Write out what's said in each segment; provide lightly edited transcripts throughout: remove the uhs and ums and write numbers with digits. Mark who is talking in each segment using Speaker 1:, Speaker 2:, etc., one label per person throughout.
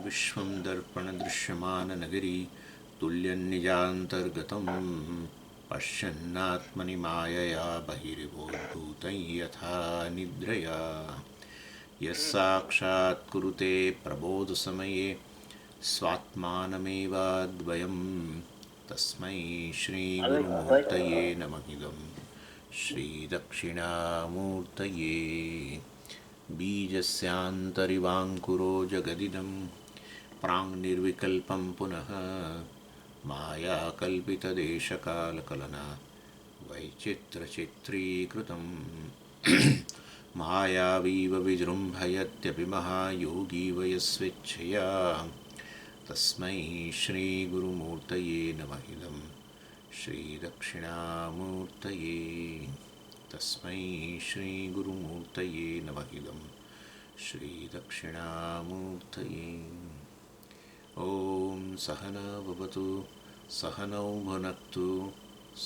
Speaker 1: विश्वं दर्पणदृश्यमाननगरी तुल्यन्निजान्तर्गतं पश्यन्नात्मनि मायया बहिर्बोधभूतं यथा निद्रया यस्साक्षात् कुरुते प्रबोधसमये स्वात्मानमेवाद्वयं तस्मै श्रीगुरुमूर्तये नमः श्रीदक्षिणामूर्तये बीजस्यान्तरिवाङ्कुरो जगदिदं प्राङ्निर्विकल्पं पुनः मायाकल्पितदेशकालकलना वैचित्रचित्रीकृतं मायावीव विजृम्भयत्यपि महायोगी वयस्वेच्छया तस्मै श्रीगुरुमूर्तये नमः श्रीदक्षिणामूर्तये तस्मै श्रीगुरुमूर्तये नमः श्रीदक्षिणामूर्तये ॐ सहना भवतु सहनौ भुनक्तु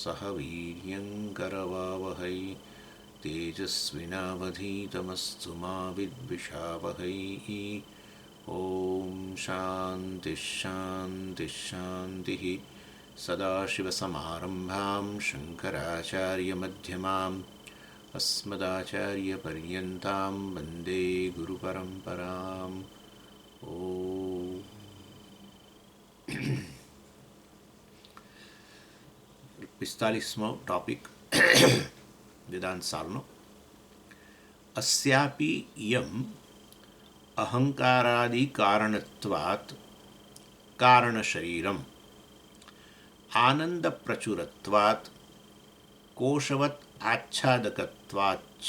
Speaker 1: सह वीर्यङ्करवावहै तेजस्विनावधीतमस्तु मा विद्विषावहै ॐ शान्तिः शान्तिः शान्तिः सदाशिवसमारम्भां शङ्कराचार्यमध्यमाम् अस्मदाचार्यपर्यन्तां वन्दे गुरुपरम्पराम् ॐ 45મો ટોપિક વેદાંત સારનો अस्यापि इयम् अहङ्कारादि कारणत्वात् कारणशरीरम् आनन्दप्रचुरत्वात् कोशवत् आच्छादकत्वाच्च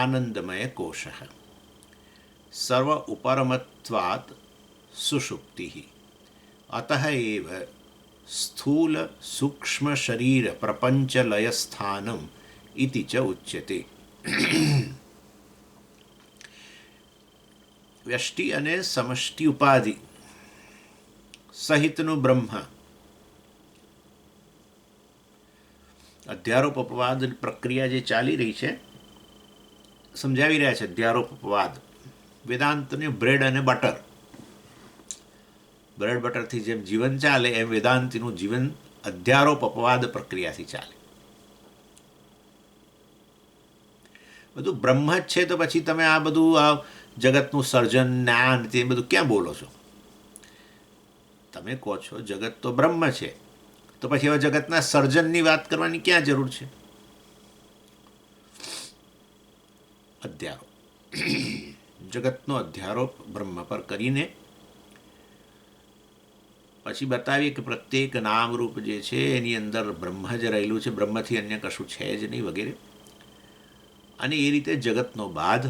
Speaker 1: आनन्दमयकोशः सर्व उपरमत्वात् सुषुप्तिः अतः एव स्थूल सूक्ष्म शरीर प्रपंचलयस्थानम् इति च उच्यते. व्यष्टि અને સમષ્ટિ ઉપાધિ સહિતનું બ્રહ્મ અધ્યારોપ અપવાદ પ્રક્રિયા જે ચાલી રહી છે સમજાવી રહ્યા છે. અધ્યારોપ અપવાદ વેદાંતને બ્રેડ અને બટર, બ્રેડ બટરથી જેમ જીવન ચાલે એમ વેદાંતિનું જીવન અધ્યારોપ અપવાદ પ્રક્રિયાથી ચાલે. બધું બ્રહ્મ જ છે તો પછી તમે આ બધું આ જગતનું સર્જન જ્ઞાન તે બધું ક્યાં બોલો છો? તમે કહો છો જગત તો બ્રહ્મ છે, તો પછી હવે જગતના સર્જનની વાત કરવાની ક્યાં જરૂર છે? અધ્યારોપ, જગતનો અધ્યારોપ બ્રહ્મ પર કરીને પછી બતાવીએ કે પ્રત્યેક નામરૂપ જે છે એની અંદર બ્રહ્મ જ રહેલું છે, બ્રહ્મથી અન્ય કશું છે જ નહીં વગેરે. અને એ રીતે જગતનો બાદ.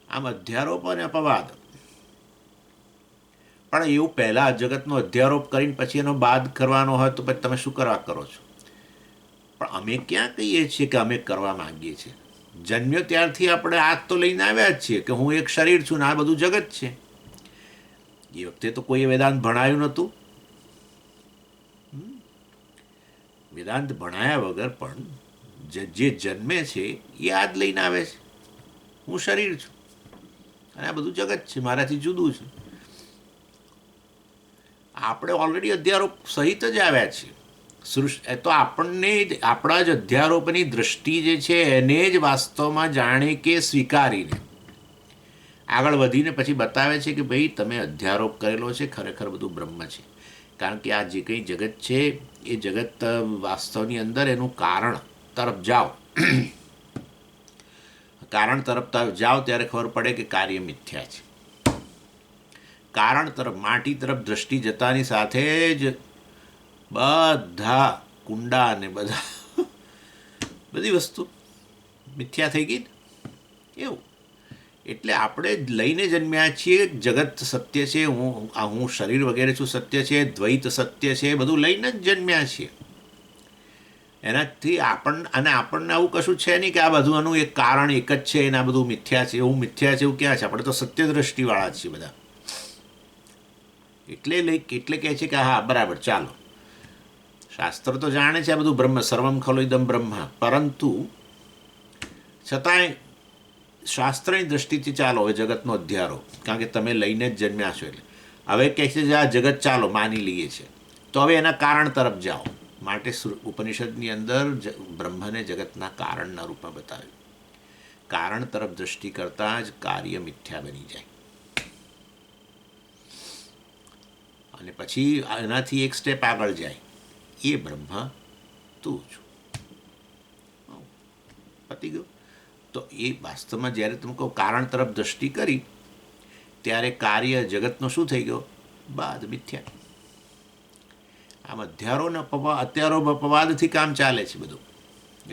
Speaker 1: આમ અધ્યારોપ અને અપવાદ. પણ એવું પહેલાં જગતનો અધ્યારોપ કરીને પછી એનો બાદ કરવાનો હોય તો પછી તમે શું કરવા કરો છો? પણ અમે ક્યાં કહીએ છીએ કે અમે કરવા માંગીએ છીએ? જન્મ્યો ત્યારથી આપણે આ તો લઈને આવ્યા જ છીએ કે હું એક શરીર છું ને આ બધું જગત છે. એ વખતે તો કોઈએ વેદાંત ભણાયું નહોતું. વેદાંત ભણાયા વગર પણ જે જન્મે છે એ આ જ લઈને આવે છે, હું શરીર છું અને આ બધું જગત છે, મારાથી જુદું છે. આપણે ઓલરેડી અધ્યારોપ સહિત જ આવ્યા છીએ. તો આપણને જ આપણા જ અધ્યારોપની દૃષ્ટિ જે છે એને જ વાસ્તવમાં જાણે કે સ્વીકારીને આગળ વધીને પછી બતાવે છે કે ભાઈ તમે અધ્યારોપ કરેલો છે, ખરેખર બધું બ્રહ્મ છે. કારણ કે આ જે કંઈ જગત છે એ જગત વાસ્તવની અંદર એનું કારણ તરફ જાઓ, કારણ તરફ જાઓ ત્યારે ખબર પડે કે કાર્ય મિથ્યા છે. કારણ તરફ, માટી તરફ દ્રષ્ટિ જતાની સાથે જ બધા કુંડા અને બધી વસ્તુ મિથ્યા થઈ ગઈ. એવું એટલે આપણે લઈને જન્મ્યા છીએ જગત સત્ય છે, હું શરીર વગેરે છું સત્ય છે, દ્વૈત સત્ય છે, બધું લઈને જ જન્મ્યા છીએ. એનાથી આપણને આવું કશું છે નહીં કે આ બધું આનું એક કારણ એક જ છે અને આ બધું મિથ્યા છે. એવું મિથ્યા છે એવું ક્યાં છે? આપણે તો સત્ય દ્રષ્ટિવાળા છીએ બધા. એટલે કહે છે કે હા બરાબર, ચાલો શાસ્ત્ર તો જાણે છે આ બધું બ્રહ્મ, સર્વમ ખલો ઇદમ બ્રહ્મ, પરંતુ છતાંય શાસ્ત્રની દૃષ્ટિથી ચાલો હવે જગતનો અધ્યારો, કારણ કે તમે લઈને જ જન્મ્યા છો એટલે હવે કહે છે આ જગત ચાલો માની લઈએ છે, તો હવે એના કારણ તરફ જાઓ. માટે ઉપનિષદની અંદર બ્રહ્મને જગતના કારણના રૂપમાં બતાવ્યું. કારણ તરફ દૃષ્ટિ કરતાં જ કાર્ય મિથ્યા બની જાય. અને પછી એનાથી એક સ્ટેપ આગળ જાય, એ બ્રહ્મ તું છું, પતી ગયું. તો એ વાસ્તવમાં જ્યારે તમે કહો કારણ તરફ દૃષ્ટિ કરી ત્યારે કાર્ય જગતનો શું થઈ ગયો? બાદ મિથ્યા. આમ અત્યારો અપવાદથી કામ ચાલે છે બધું,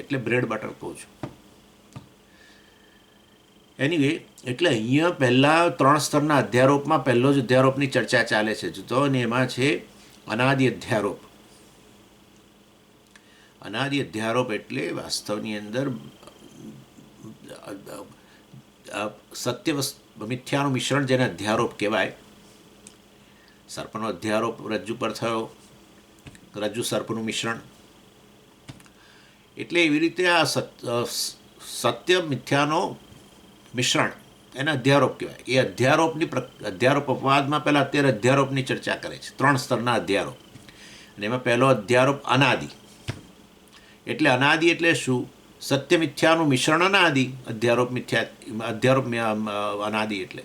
Speaker 1: એટલે બ્રેડ બટર કહું છું. એનીવે, એટલે અહીંયા પહેલાં 3 સ્તરના અધ્યારોપમાં પહેલો જ અધ્યારોપની ચર્ચા ચાલે છે જુદો, અને એમાં છે અનાદિ અધ્યારોપ. અનાદિ અધ્યારોપ એટલે વાસ્તવની અંદર સત્ય મિથ્યાનું મિશ્રણ, જેને અધ્યારોપ કહેવાય. સર્પનો અધ્યારોપ રજ્જુ પર થયો, રજ્જુ સર્પનું મિશ્રણ. એટલે એવી રીતે આ સત્ય મિથ્યાનો મિશ્રણ એને અધ્યારોપ કહેવાય. એ અધ્યારોપ અપવાદમાં પહેલાં અત્યારે અધ્યારોપની ચર્ચા કરે છે, 3 સ્તરના અધ્યારોપ. અને એમાં પહેલો અધ્યારોપ અનાદિ. એટલે અનાદિ એટલે શું? સત્ય મિથ્યાનું મિશ્રણ અનાદિ. અધ્યારોપ અનાદિ એટલે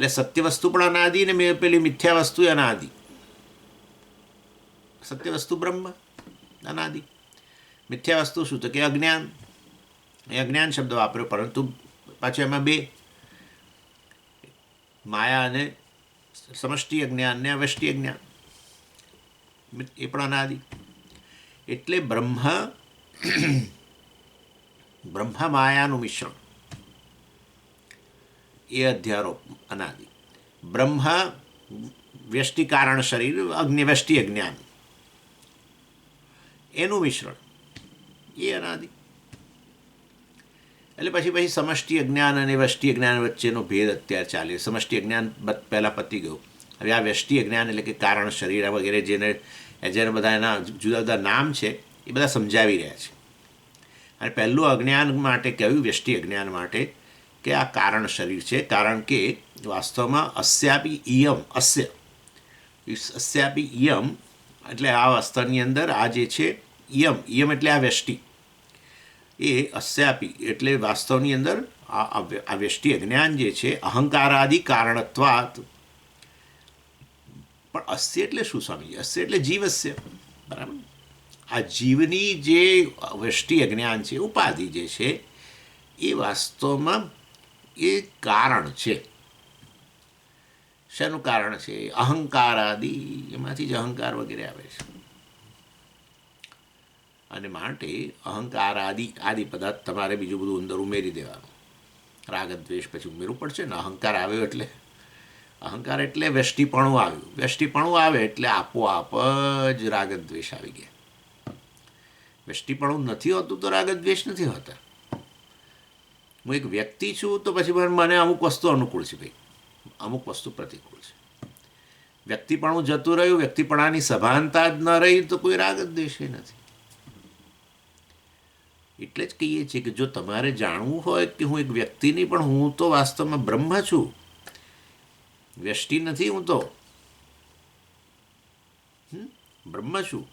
Speaker 1: સત્ય વસ્તુ પણ અનાદિ ને પેલી મિથ્યા વસ્તુ અનાદિ. સત્ય વસ્તુ બ્રહ્મ અનાદિ, મિથ્યા વસ્તુ શું? તો કે અજ્ઞાન. એ અજ્ઞાન શબ્દ વાપર્યો, પરંતુ પાછું એમાં 2, માયા અને સમષ્ટિ અજ્ઞાન ને વ્યષ્ટિ અજ્ઞાન, એ પણ અનાદિ. એટલે બ્રહ્મ માયાનું મિશ્રણ, એ અધ્યારોપ અનાદિ. બ્રહ્મ વ્યષ્ટિ કારણ શરીર, વ્યષ્ટિ અજ્ઞાન, એનું મિશ્રણ, એ અનાદિ. એટલે પછી સમષ્ટિ અજ્ઞાન અને વ્યષ્ટિ અજ્ઞાન વચ્ચેનો ભેદ અત્યારે ચાલે. સમષ્ટિ અજ્ઞાન પહેલાં પતી ગયું. હવે આ વ્યષ્ટિ અજ્ઞાન એટલે કે કારણ શરીર વગેરે જેને બધા એના જુદા જુદા નામ છે, એ બધા સમજાવી રહ્યા છે. અને પહેલું અજ્ઞાન માટે કહ્યું, વ્યષ્ટિ અજ્ઞાન માટે, કે આ કારણ શરીર છે. કારણ કે વાસ્તવમાં અસ્યાપી ઇયમ, અસ્યાપી ઇયમ એટલે આ વાસ્તવની અંદર આ જે છે ઇયમ એટલે આ વ્યષ્ટિ, એ અસ્યાપી એટલે વાસ્તવની અંદર આ વ્યષ્ટિ અજ્ઞાન જે છે અહંકારાદિ કારણત્વાત. પણ અસ્ય એટલે શું સ્વામીજી? અસ્ય એટલે જીવસ્ય, બરાબર. આ જીવની જે વ્યષ્ટિ અજ્ઞાન છે, ઉપાધિ જે છે, એ વાસ્તવમાં એ કારણ છે. શેનું કારણ છે? અહંકારાદિ, એમાંથી જ અહંકાર વગેરે આવે છે. અને માટે અહંકારાદિ પદાર્થ તમારે બીજું બધું અંદર ઉમેરી દેવાનું. રાગ દ્વેષ પછી ઉમેરવું પડશે ને. અહંકાર આવ્યો એટલે વ્યષ્ટિપણું આવ્યું. વ્યષ્ટિપણું આવે એટલે આપોઆપ જ રાગ દ્વેષ આવી ગયા. વ્યષ્ટિપણું નથી હોતું તો રાગ દ્વેષ નથી હોતા. હું એક વ્યક્તિ છું તો પછી મને અમુક વસ્તુ અનુકૂળ છે, ભાઈ, અમુક વસ્તુ પ્રતિકૂળ છે. વ્યક્તિપણું જતું રહ્યું, વ્યક્તિપણાની સભાનતા જ ન રહી તો કોઈ રાગ દ્વેષ નથી. એટલે જ કહીએ છીએ કે જો તમારે જાણવું હોય કે હું એક વ્યક્તિ નહીં, પણ હું તો વાસ્તવમાં બ્રહ્મ છું, વ્યષ્ટિ નથી, હું તો બ્રહ્મ છું,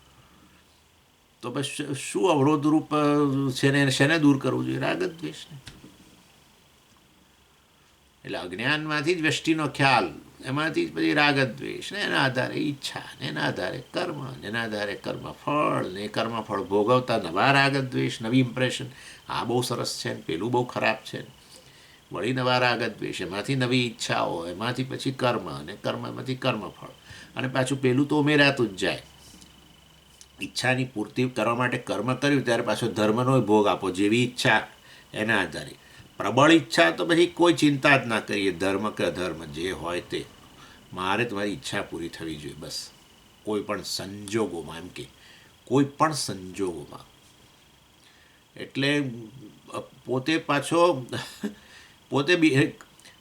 Speaker 1: તો બસ શું અવરોધરૂપ છે ને શેને દૂર કરવું જોઈએ? રાગ દ્વેષને. એટલે અજ્ઞાનમાંથી જ વ્યષ્ટિનો ખ્યાલ, એમાંથી જ પછી રાગ દ્વેષ ને એના આધારે ઈચ્છા ને એના આધારે કર્મ ને એના આધારે કર્મફળ ને કર્મફળ ભોગવતા નવા રાગ દ્વેષ, નવી ઇમ્પ્રેશન, આ બહુ સરસ છે ને પેલું બહુ ખરાબ છે, વળી નવા રાગ દ્વેષ, એમાંથી નવી ઈચ્છાઓ, એમાંથી પછી કર્મ અને કર્મમાંથી કર્મફળ, અને પાછું પેલું તો ઉમેરાતું જ જાય. ઈચ્છાની પૂર્તિ કરવા માટે કર્મ કર્યું ત્યારે પાછો ધર્મનો ભોગ આપો, જેવી ઈચ્છા એના આધારે. પ્રબળ ઈચ્છા તો પછી કોઈ ચિંતા જ ના કરીએ, ધર્મ કે અધર્મ જે હોય તે, મારે તમારી ઈચ્છા પૂરી થવી જોઈએ બસ, કોઈ પણ સંજોગોમાં. એમ કે કોઈ પણ સંજોગોમાં. એટલે પોતે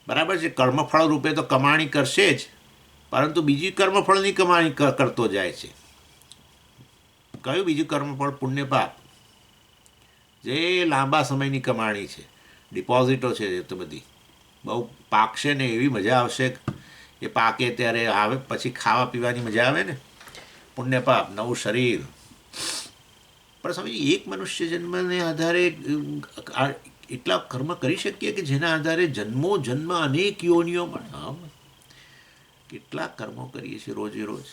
Speaker 1: બરાબર છે, કર્મફળ રૂપે તો કમાણી કરશે જ, પરંતુ બીજી કર્મફળની કમાણી કરતો જાય છે. કયું બીજું કર્મફળ? પુણ્ય પાપ, જે લાંબા સમયની કમાણી છે. ડિપોઝિટો છે એ તો બધી બહુ પાકશે ને એવી મજા આવશે. એ પાકે ત્યારે આવે પછી ખાવા પીવાની મજા આવે ને. પુણ્ય પાપ નવું શરીર. પણ સમજી એક મનુષ્ય જન્મને આધારે એટલા કર્મ કરી શકીએ કે જેના આધારે જન્મો જન્મ અનેક યોનિઓમાં. હા, કેટલા કર્મો કરીએ છીએ રોજે રોજ.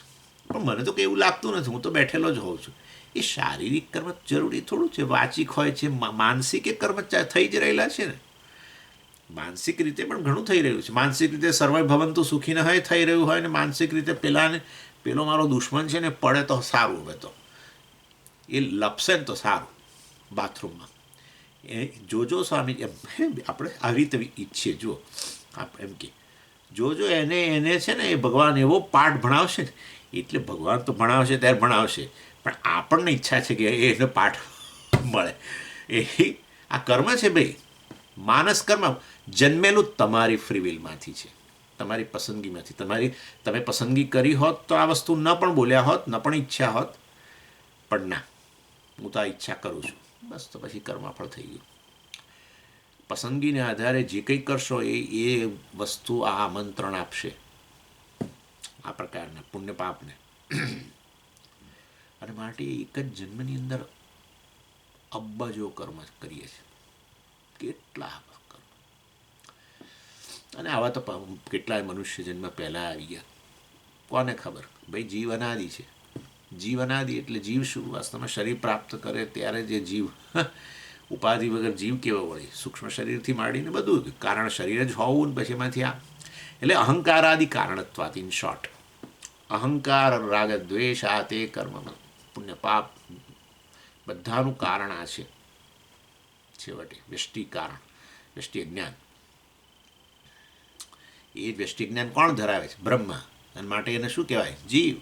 Speaker 1: પણ મને તો કંઈ એવું લાગતું નથી, હું તો બેઠેલો જ હોઉં છું. એ શારીરિક કર્મ જરૂરી થોડું છે, વાચિક હોય છે, માનસિક એ કર્મ થઈ જ રહેલા છે ને. માનસિક રીતે પણ ઘણું થઈ રહ્યું છે. માનસિક રીતે સર્વે ભવંતુ સુખી ન હોય થઈ રહ્યું હોય ને માનસિક રીતે પેલો મારો દુશ્મન છે ને પડે તો સારું. હવે તો એ લપસે ને તો સારું બાથરૂમમાં. એ જોજો સ્વામી એમ આપણે આવી રીતે ઈચ્છીએ. જુઓ આપણે એમ કે જોજો એને છે ને એ ભગવાન એવો પાઠ ભણાવશે ને, એટલે ભગવાન તો ભણાવશે ત્યારે ભણાવશે, પણ આપણને ઈચ્છા છે કે એને પાઠ મળે. એ આ કર્મ છે ભાઈ, માનસ કર્મ જન્મેલું તમારી ફ્રીવિલમાંથી છે, તમારી પસંદગીમાંથી. તમે પસંદગી કરી હોત તો આ વસ્તુ ન પણ બોલ્યા હોત, ન પણ ઈચ્છા હોત. પણ ના, હું તો આ ઈચ્છા કરું છું, બસ તો પછી કર્મફળ થઈ ગયું. પસંદગીને આધારે જે કંઈ કરશો એ વસ્તુ આ આમંત્રણ આપશે, આ પ્રકારના પુણ્ય પાપને. અને માટે એક જ જન્મની અંદર અબજો કર્મ કરીએ છીએ, કેટલા કર્મ. અને આવા તો કેટલાય મનુષ્ય જન્મ પહેલાં આવી ગયા, કોને ખબર. ભાઈ જીવ અનાદિ છે. જીવ અનાદિ એટલે જીવ શું? વાસ્તવમાં શરીર પ્રાપ્ત કરે ત્યારે જે જીવ, ઉપાધિ વગર જીવ કેવો વળે? સૂક્ષ્મ શરીરથી માંડીને બધું કારણ શરીર જ હોવું ને પછી એમાંથી આ. એટલે અહંકારાદિ કારણત્વાત, ઇન શોર્ટ અહંકાર, રાગ, દ્વેષ, આ તે કર્મ, પુણ્ય પાપ બધાનું કારણ આ છે છેવટે. વ્યષ્ટિ કારણ, વ્યષ્ટિ જ્ઞાન. એ વ્યષ્ટિ જ્ઞાન કોણ ધરાવે છે? બ્રહ્મા. અને માટે એને શું કહેવાય? જીવ.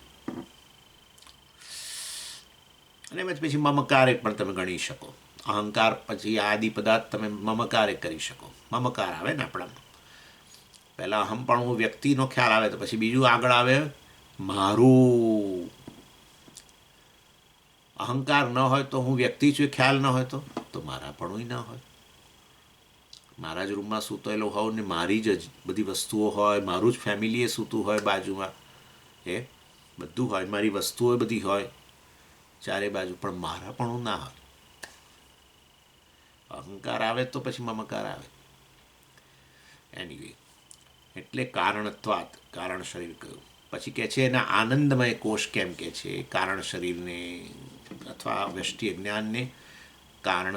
Speaker 1: અને પછી મમકારે પણ તમે ગણી શકો. અહંકાર પછી આદિ પદાર્થ તમે મમકારે કરી શકો. મમકાર આવે ને આપણામાં. પહેલાં અહમ પણ હું વ્યક્તિનો ખ્યાલ આવે તો પછી બીજું આગળ આવે મારું. અહંકાર ન હોય તો હું વ્યક્તિ છું એ ખ્યાલ ન હોય તો મારા પણ ન હોય. મારા જ રૂમમાં સૂતેલો હોઉં ને મારી જ બધી વસ્તુઓ હોય, મારું જ ફેમિલી એ સૂતું હોય બાજુમાં, એ બધું હોય, મારી વસ્તુઓ બધી હોય ચારે બાજુ, પણ મારા પણ ના હોય. અહંકાર આવે તો પછી મમકાર આવે. એનીવે, એટલે કારણત્વાત, કારણ શરીર કહ્યું. પછી કહે છે એના આનંદમય કોષ કેમ કે છે? કારણ શરીરને અથવા વ્યષ્ટિ જ્ઞાનને કારણ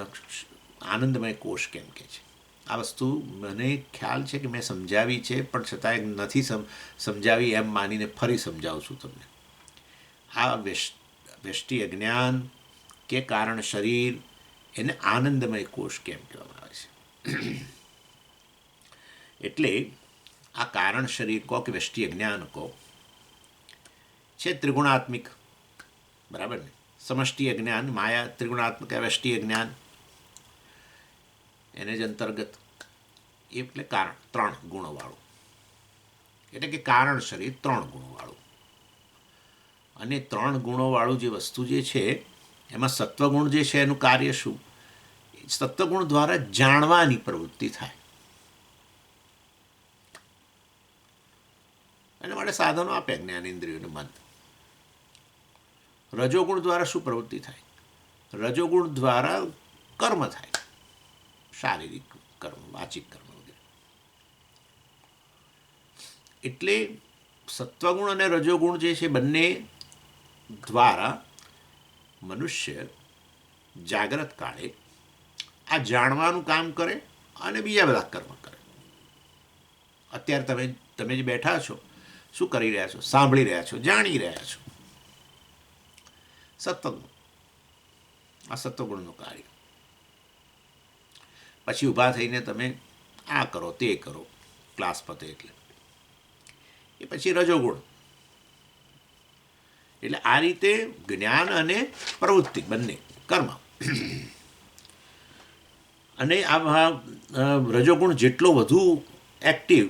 Speaker 1: આનંદમય કોષ કેમ કે છે? આ વસ્તુ મને ખ્યાલ છે કે મેં સમજાવી છે, પણ છતાંય નથી સમજાવી એમ માનીને ફરી સમજાવું છું તમને. આ વ્યષ્ટિ અજ્ઞાન કે કારણ શરીર, એને આનંદમય કોષ કેમ કહેવામાં આવે છે? એટલે આ કારણ શરીર કહો કે વ્યષ્ટિ અજ્ઞાન કહો છે ત્રિગુણાત્મિક, બરાબર ને? સમષ્ટિ અજ્ઞાન, માયા ત્રિગુણાત્મક, વ્યષ્ટિ અજ્ઞાન એને જ અંતર્ગત. એટલે કારણ 3 ગુણોવાળું, એટલે કે કારણ શરીર 3 ગુણોવાળું. અને 3 ગુણોવાળું જે વસ્તુ જે છે એમાં સત્વગુણ જે છે એનું કાર્ય શું? સત્વગુણ દ્વારા જાણવાની પ્રવૃત્તિ થાય. એના માટે સાધનો આપે જ્ઞાનેન્દ્રિયોને, મન. રજોગુણ દ્વારા શું પ્રવૃત્તિ થાય? રજોગુણ દ્વારા કર્મ થાય, શારીરિક કર્મ, વાચિક કર્મ વગેરે. એટલે સત્વગુણ અને રજોગુણ જે છે બંને દ્વારા મનુષ્ય જાગ્રત કાળે આ જાણવાનું કામ કરે અને બીજા બધા કર્મ કરે. અત્યારે તમે જે બેઠા છો, શું કરી રહ્યા છો? સાંભળી રહ્યા છો, જાણી રહ્યા છો. સત્વગુણ, આ સત્વગુણનું કાર્ય. પછી ઊભા થઈને તમે આ કરો તે કરો, ક્લાસ પતે એટલે. એ પછી રજોગુણ. એટલે આ રીતે જ્ઞાન અને પ્રવૃત્તિ બંને કર્મ. અને આ રજોગુણ જેટલો વધુ એક્ટિવ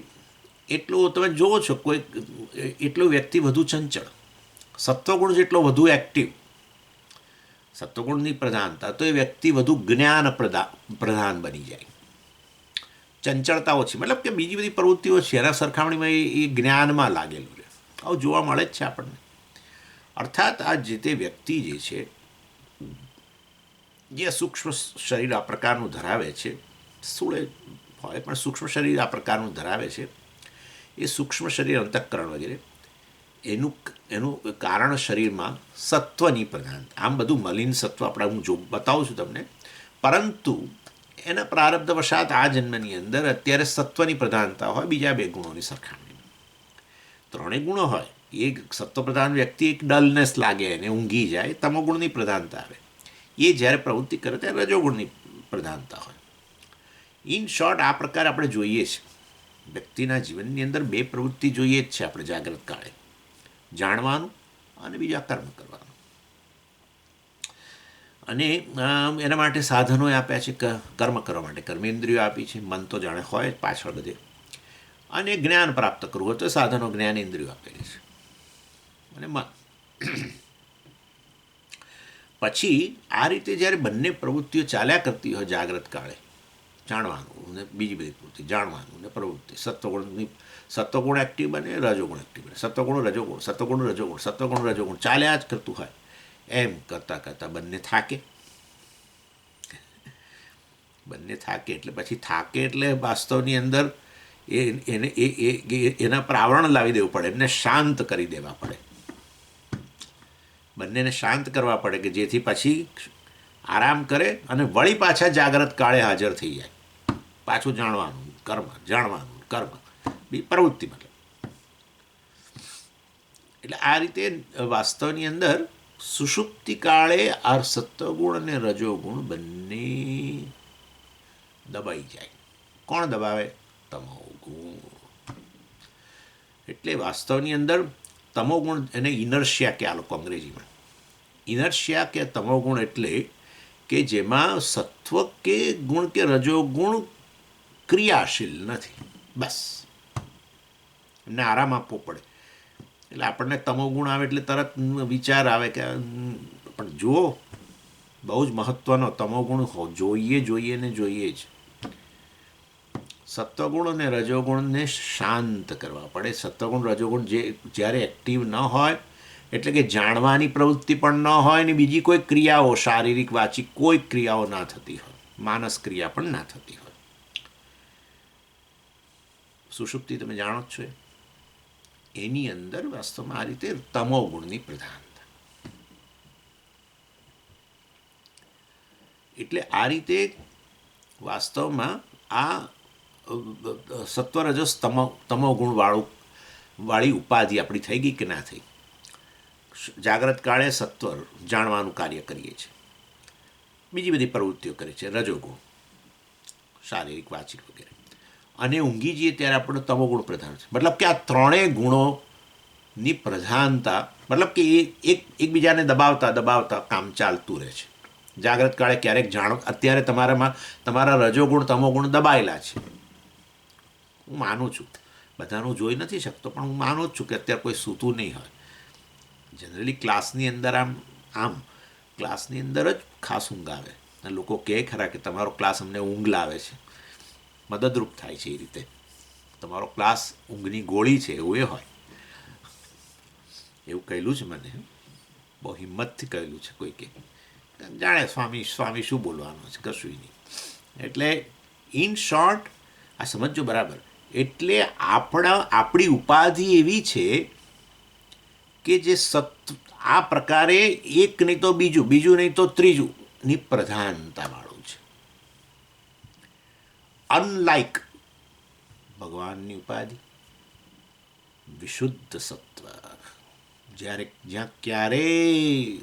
Speaker 1: એટલો તમે જુઓ છો કોઈ એટલો વ્યક્તિ વધુ ચંચળ. સત્વગુણ જેટલો વધુ એક્ટિવ, સત્વગુણની પ્રધાનતા, તો એ વ્યક્તિ વધુ જ્ઞાન પ્રધાન બની જાય. ચંચળતા ઓછી, મતલબ કે બીજી બધી પ્રવૃત્તિઓ છે એના સરખામણીમાં એ જ્ઞાનમાં લાગેલું રહે. આવું જોવા મળે જ છે આપણને. અર્થાત આ જે તે વ્યક્તિ જે છે જે સૂક્ષ્મ શરીર આ પ્રકારનું ધરાવે છે, સ્થૂળે હોય પણ સૂક્ષ્મ શરીર આ પ્રકારનું ધરાવે છે, એ સૂક્ષ્મ શરીર અંતઃકરણ વગેરે એનું એનું કારણ શરીરમાં સત્વની પ્રધાનતા. આમ બધું મલિન સત્વ આપણે હું બતાવું છું તમને, પરંતુ એના પ્રારબ્ધવશાત આ જન્મની અંદર અત્યારે સત્વની પ્રધાનતા હોય બીજા બે ગુણોની સરખામણીમાં. ત્રણેય ગુણો હોય, એક સત્વપ્રધાન વ્યક્તિ એક ડલનેસ લાગે એને, ઊંઘી જાય, તમોગુણની પ્રધાનતા આવે. એ જ્યારે પ્રવૃત્તિ કરે ત્યારે રજોગુણની પ્રધાનતા હોય. ઇન શોર્ટ આ પ્રકારે આપણે જોઈએ છે વ્યક્તિના જીવનની અંદર બે પ્રવૃત્તિ જોઈએ જ છે આપણે જાગ્રત કાળે, જાણવાનું અને બીજા કર્મ કરવાનું. અને એના માટે સાધનો આપ્યા છે, કર્મ કરવા માટે કર્મેન્દ્રિયો આપી છે, મન તો જાણે હોય જ પાછળ બધે, અને જ્ઞાન પ્રાપ્ત કરવું હોય તો સાધનો જ્ઞાનેન્દ્રિયો આપેલી છે અને મન. પછી આ રીતે જ્યારે બંને પ્રવૃત્તિઓ ચાલ્યા કરતી હોય જાગ્રત કાળે, જાણવાનું ને બીજી બધી પ્રવૃત્તિ, જાણવાનું ને પ્રવૃત્તિ, સત્વગુણ એક્ટિવ બને, રજોગુણ એક્ટિવ બને, સત્વગુણ રજોગુણ ચાલ્યા જ કરતું હોય. એમ કરતાં કરતાં બંને થાકે એટલે પછી થાકે એટલે વાસ્તવની અંદર એને એના પર આવરણ લાવી દેવું પડે, એમને શાંત કરી દેવા પડે, બંનેને શાંત કરવા પડે કે જેથી પછી આરામ કરે અને વળી પાછા જાગ્રત કાળે હાજર થઈ જાય. પાછું જાણવાનું કર્મ પ્રવૃત્તિ મતલબ. એટલે આ રીતે વાસ્તવની અંદર સુષુપ્તિ કાળે આ સત્વગુણ અને રજોગુણ બંને દબાઈ જાય. કોણ દબાવે? તમોગુણ. એટલે વાસ્તવની અંદર તમોગુણ, એને ઇનર્શિયા કે આ લોકો અંગ્રેજીમાં ઇનર્શિયા કે તમોગુણ એટલે કે જેમાં સત્વ કે ગુણ કે રજોગુણ ક્રિયાશીલ નથી, બસ એમને આરામ આપવો પડે. એટલે આપણને તમોગુણ આવે એટલે તરત વિચાર આવે કે પણ જુઓ બહુ જ મહત્ત્વનો તમોગુણ જોઈએ ને જોઈએ જ. સત્વગુણ અને રજોગુણને શાંત કરવા પડે. સત્વગુણ રજોગુણ જ્યારે એક્ટિવ ન હોય એટલે કે જાણવાની પ્રવૃત્તિ પણ ન હોય ને બીજી કોઈ ક્રિયાઓ શારીરિક વાચિક કોઈ ક્રિયાઓ ના થતી હોય, માનસ ક્રિયા પણ ના થતી હોય. સુષુપ્તિ તમે જાણો જ છો, એની અંદર વાસ્તવમાં આ રીતે તમોગુણની પ્રધાનતા. એટલે આ રીતે વાસ્તવમાં આ સત્વરજસ તમોગુણ વાળી ઉપાધિ આપણી થઈ ગઈ કે ના થઈ. જાગ્રત કાળે સત્વર જાણવાનું કાર્ય કરીએ છીએ, બીજી બધી પ્રવૃત્તિઓ કરે છે રજોગુણ શારીરિક વાચિક વગેરે, અને ઊંઘી જઈએ ત્યારે આપણને તમોગુણ પ્રધાન છે. મતલબ કે આ ત્રણેય ગુણોની પ્રધાનતા, મતલબ કે એ એકબીજાને દબાવતા કામ ચાલતું રહે છે. જાગ્રત કાળે ક્યારેક જાણો, અત્યારે તમારા રજોગુણ તમોગુણ દબાયેલા છે, હું માનું છું, બધાનું જોઈ નથી શકતો પણ હું માનું જ છું કે અત્યારે કોઈ સૂતું નહીં હોય. જનરલી ક્લાસની અંદર આમ ક્લાસની અંદર જ ખાસ ઊંઘ આવે અને લોકો કહે ખરા કે તમારો ક્લાસ અમને ઊંઘ લાવે છે, મદદરૂપ થાય છે. એ રીતે તમારો ક્લાસ ઊંઘની ગોળી છે એવું એ હોય, એવું કહેલું છે મને, બહુ હિંમતથી કહેલું છે કોઈ કે, જાણે સ્વામી શું બોલવાનું છે, કશું નહીં. એટલે ઇન શોર્ટ આ સમજો બરાબર. એટલે આપણી ઉપાધિ એવી છે કે જે આ પ્રકારે એક નહીં તો બીજું નહીં તો ત્રીજુંની પ્રધાનતાવાળું છે. અનલાઇક ભગવાનની ઉપાધિ વિશુદ્ધ સત્વ, જ્યાં ક્યારેય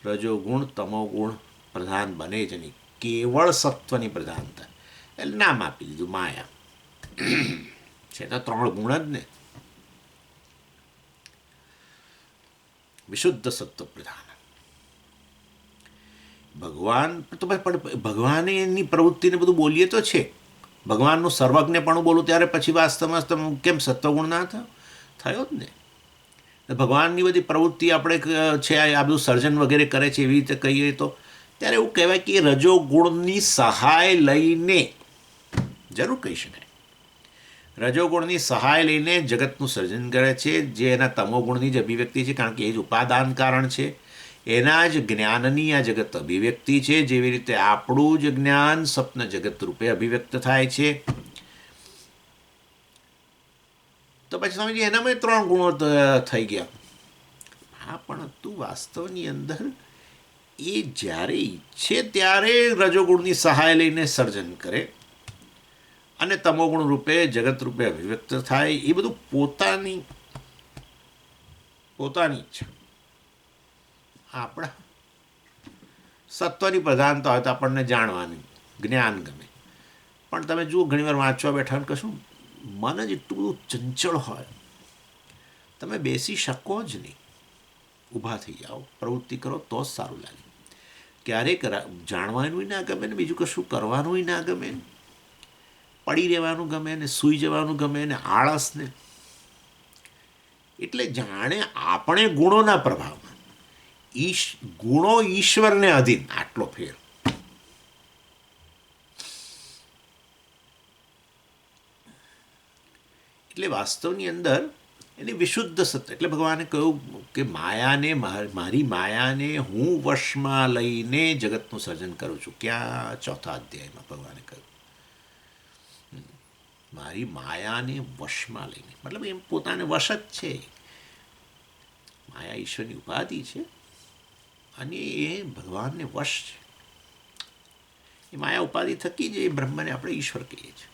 Speaker 1: રજોગુણ તમોગુણ પ્રધાન બને જ નહીં, કેવળ સત્વની પ્રધાનતા. એટલે નામ આપી દીધું માયા. છે તો ત્રણ ગુણ જ ને, વિશુદ્ધ સત્વ પ્રધાન. ભગવાને એની પ્રવૃત્તિને બધું બોલીએ તો છે, ભગવાનનું સર્વજ્ઞ પણ બોલું ત્યારે પછી વાસ્તવમાં કેમ સત્વગુણ ના થયો જ ને. ભગવાનની બધી પ્રવૃત્તિ આપણે છે આ બધું સર્જન વગેરે કરે છે એવી રીતે કહીએ તો ત્યારે એવું કહેવાય કે રજોગુણની સહાય લઈને જરૂર કહી શકાય. રજોગુણની સહાય લઈને જગતનું સર્જન કરે છે, જે એના તમોગુણની જ અભિવ્યક્તિ છે, કારણ કે એ જ ઉપાદાન કારણ છે. એના જ જ્ઞાનની આ જગત અભિવ્યક્તિ છે. જેવી રીતે આપણું જ જ્ઞાન સ્વપ્ન જગત રૂપે અભિવ્યક્ત થાય છે. તો પછી સ્વામીજી એનામાં 3 ગુણો થઈ ગયા. હા, પણ તું વાસ્તવની અંદર એ જ્યારે ઈચ્છે ત્યારે રજોગુણની સહાય લઈને સર્જન કરે અને તમોગુણ રૂપે જગત રૂપે અભિવ્યક્ત થાય. એ બધું પોતાની ઈચ્છા. આપણા સત્વની પ્રધાનતા હોય તો આપણને જાણવાની જ્ઞાન ગમે, પણ તમે જુઓ ઘણીવાર વાંચવા બેઠા કશું મન જ એટલું બધું ચંચળ હોય, તમે બેસી શકો જ નહીં. ઊભા થઈ જાઓ, પ્રવૃત્તિ કરો તો જ સારું લાગે. ક્યારેક જાણવાનું ના ગમે ને બીજું કશું કરવાનું ના ગમે, પડી રહેવાનું ગમે ને સૂઈ જવાનું ગમે ને આળસ ને. એટલે જાણે આપણે ગુણોના પ્રભાવમાં, ગુણો ઈશ્વરને અધીન, આટલો ફેર. એટલે વાસ્તવની અંદર એની વિશુદ્ધ સત્ય. એટલે ભગવાને કહ્યું કે માયાને, મારી માયાને હું વશમાં લઈને જગતનું સર્જન કરું છું. ક્યાં? 4થા અધ્યાયમાં ભગવાને કહ્યું મારી માયાને વશમાં લઈને. મતલબ એમ પોતાને વશ જ છે. માયા ઈશ્વરની ઉપાધિ છે અને એ ભગવાનને વશ છે. એ માયા ઉપાધિ થકી જ એ બ્રહ્મને આપણે ઈશ્વર કહીએ છીએ.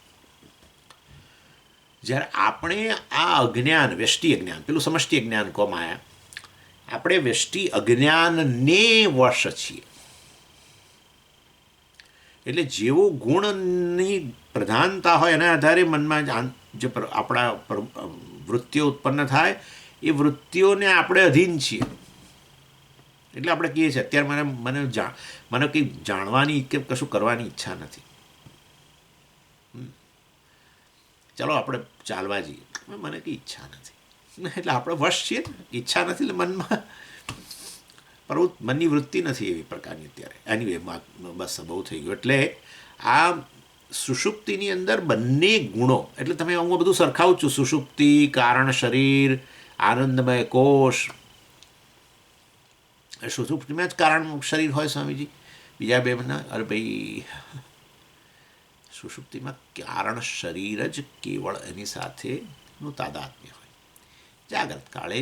Speaker 1: જ્યારે આપણે આ અજ્ઞાન, વ્યષ્ટિ અજ્ઞાન, પેલું સમષ્ટિ અજ્ઞાન કહો માયા, આપણે વ્યષ્ટિ અજ્ઞાનને વશ છીએ. એટલે જેવો ગુણની પ્રધાનતા હોય એના આધારે મનમાં જે આપણા વૃત્તિઓ ઉત્પન્ન થાય, એ વૃત્તિઓને આપણે અધીન છીએ. એટલે આપણે કહીએ છીએ અત્યારે મને કંઈ જાણવાની કે કશું કરવાની ઈચ્છા નથી, ચાલો આપણે ચાલવા જઈએ, મને કંઈ ઈચ્છા નથી. એટલે આપણે વશ છીએ ને, ઈચ્છા નથી એટલે મનમાં મનની વૃત્તિ નથી એવી પ્રકારની અત્યારે. એની બસ બહુ થઈ ગયું. એટલે આ સુષુપ્તિની અંદર બંને ગુણો, એટલે તમે હું બધું સરખાવું છું, સુષુપ્તિ, કારણ શરીર, આનંદમય કોષ. સુષુપ્તિમાં જ કારણ શરીર હોય સ્વામીજી, બીજા બેમાં? અરે ભાઈ, સુષુપ્તિમાં કારણ શરીર જ કેવળ એની સાથેનું તાદાત્મ્ય હોય. જાગ્રત કાળે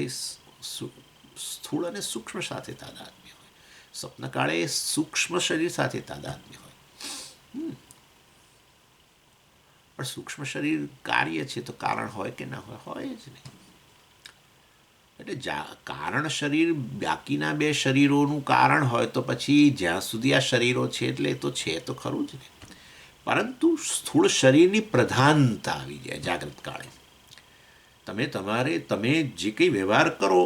Speaker 1: સ્થૂળ અને સૂક્ષ્મ સાથે તાદાત્મ્ય હોય. સ્વપ્ન કાળે સૂક્ષ્મ શરીર સાથે તાદાત્મ્ય હોય. પણ સૂક્ષ્મ શરીર કાર્ય છે તો કારણ હોય કે ના હોય? હોય જ નહીં. એટલે કારણ શરીર બાકીના 2 શરીરોનું કારણ હોય તો પછી જ્યાં સુધી આ શરીરો છે એટલે એ તો છે તો ખરું જ ને. પરંતુ સ્થૂળ શરીરની પ્રધાનતા આવી જાય જાગ્રત કાળે. તમે જે કંઈ વ્યવહાર કરો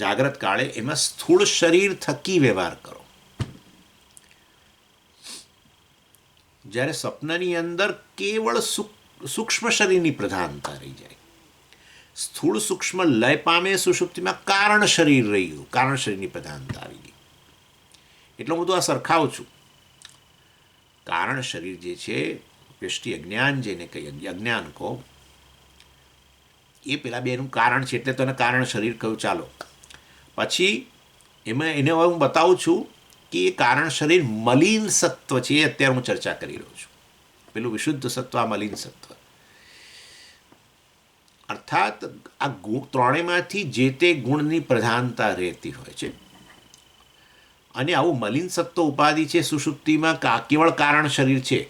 Speaker 1: જાગ્રત કાળે, એમાં સ્થૂળ શરીર થકી વ્યવહાર કરો. જ્યારે સ્વપ્નની અંદર કેવળ સૂક્ષ્મ શરીરની પ્રધાનતા રહી જાય. સ્થૂળ સૂક્ષ્મ લય પામે, સુષુપ્તિમાં કારણ શરીર રહી ગયું, કારણ શરીરની પ્રધાનતા આવી ગઈ. એટલે હું તો આ સરખાવું છું. કારણ શરીર જે છે, વ્યષ્ટિ અજ્ઞાન જેને કહીએ, અજ્ઞાન કહો, એ પેલા બેનું કારણ છે એટલે તને કારણ શરીર કહ્યું. ચાલો પછી એમાં એને હવે હું બતાવું છું કે એ કારણ શરીર મલિન સત્વ છે. એ અત્યારે હું ચર્ચા કરી રહ્યો છું. પેલું વિશુદ્ધ સત્વ, આ મલિન સત્વ. અર્થાત આ ત્રણેયમાંથી જે તે ગુણની પ્રધાનતા રહેતી હોય છે. અને આવું મલિન સત્વ ઉપાધિ છે સુષુપ્તિમાં, કેવળ કારણ શરીર છે.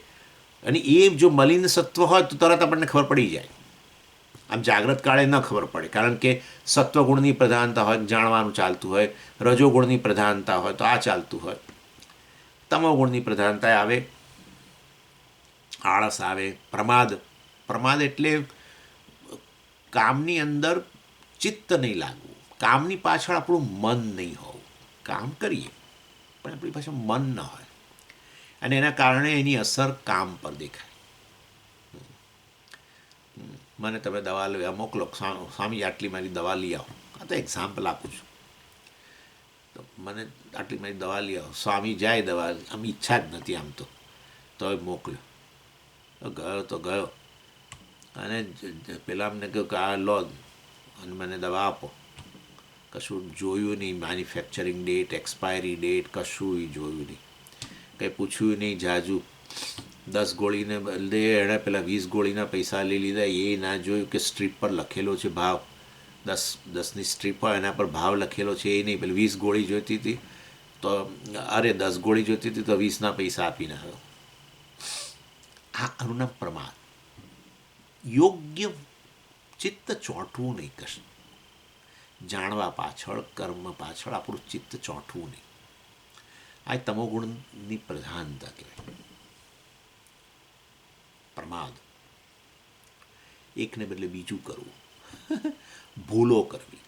Speaker 1: અને એ જો મલિન સત્વ હોય તો તરત આપણને ખબર પડી જાય. આમ જાગ્રત કાળે ન ખબર પડે, કારણ કે સત્વગુણની પ્રધાનતા હોય, જાણવાનું ચાલતું હોય. રજોગુણની પ્રધાનતા હોય તો આ ચાલતું હોય. તમોગુણની પ્રધાનતા આવે, આળસ આવે, પ્રમાદ એટલે કામની અંદર ચિત્ત નહીં લાગવું, કામની પાછળ આપણું મન નહીં હોવું. કામ કરીએ પણ આપણી પાસે મન ન હોય, અને એના કારણે એની અસર કામ પર દેખાય. મને તમે દવા લેવા મોકલો, સ્વામી આટલી મારી દવા લઈ આવો. આ તો એક્ઝામ્પલ આપું છું. તો મને આટલી મારી દવા લઈ આવો. સ્વામી જાય દવા, આમ ઈચ્છા જ નથી આમ તો એ મોકલ્યો. ગયો તો ગયો, અને પેલા અમને કહ્યું કે આ લો અને મને દવા આપો. કશું જોયું નહીં, મેન્યુફેક્ચરિંગ ડેટ, એક્સપાયરી ડેટ, કશું જોયું નહીં, કંઈ પૂછ્યું નહીં જાજુ. 10 ગોળીને બદલે એણે પેલા 20 ગોળીના પૈસા લઈ લીધા. એ ના જોયું કે સ્ટ્રીપ પર લખેલો છે ભાવ, 10ની સ્ટ્રીપ હોય એના પર ભાવ લખેલો છે એ નહીં. પેલી 20 ગોળી જોઈતી હતી તો અરે 10 ગોળી જોઈતી હતી તો 20ના પૈસા આપીને આવ્યો. આ આનું નામ પ્રમાદ. યોગ્ય ચિત્ત ચોંટવું નહીં, કશું જાણવા પાછળ, કર્મ પાછળ આપણું ચિત્ત ચોંટવું નહીં. આ તમોગુણની પ્રધાનતા કહેવાય. પ્રમાદ, એકને બદલે બીજું કરવું, ભૂલો કરવી.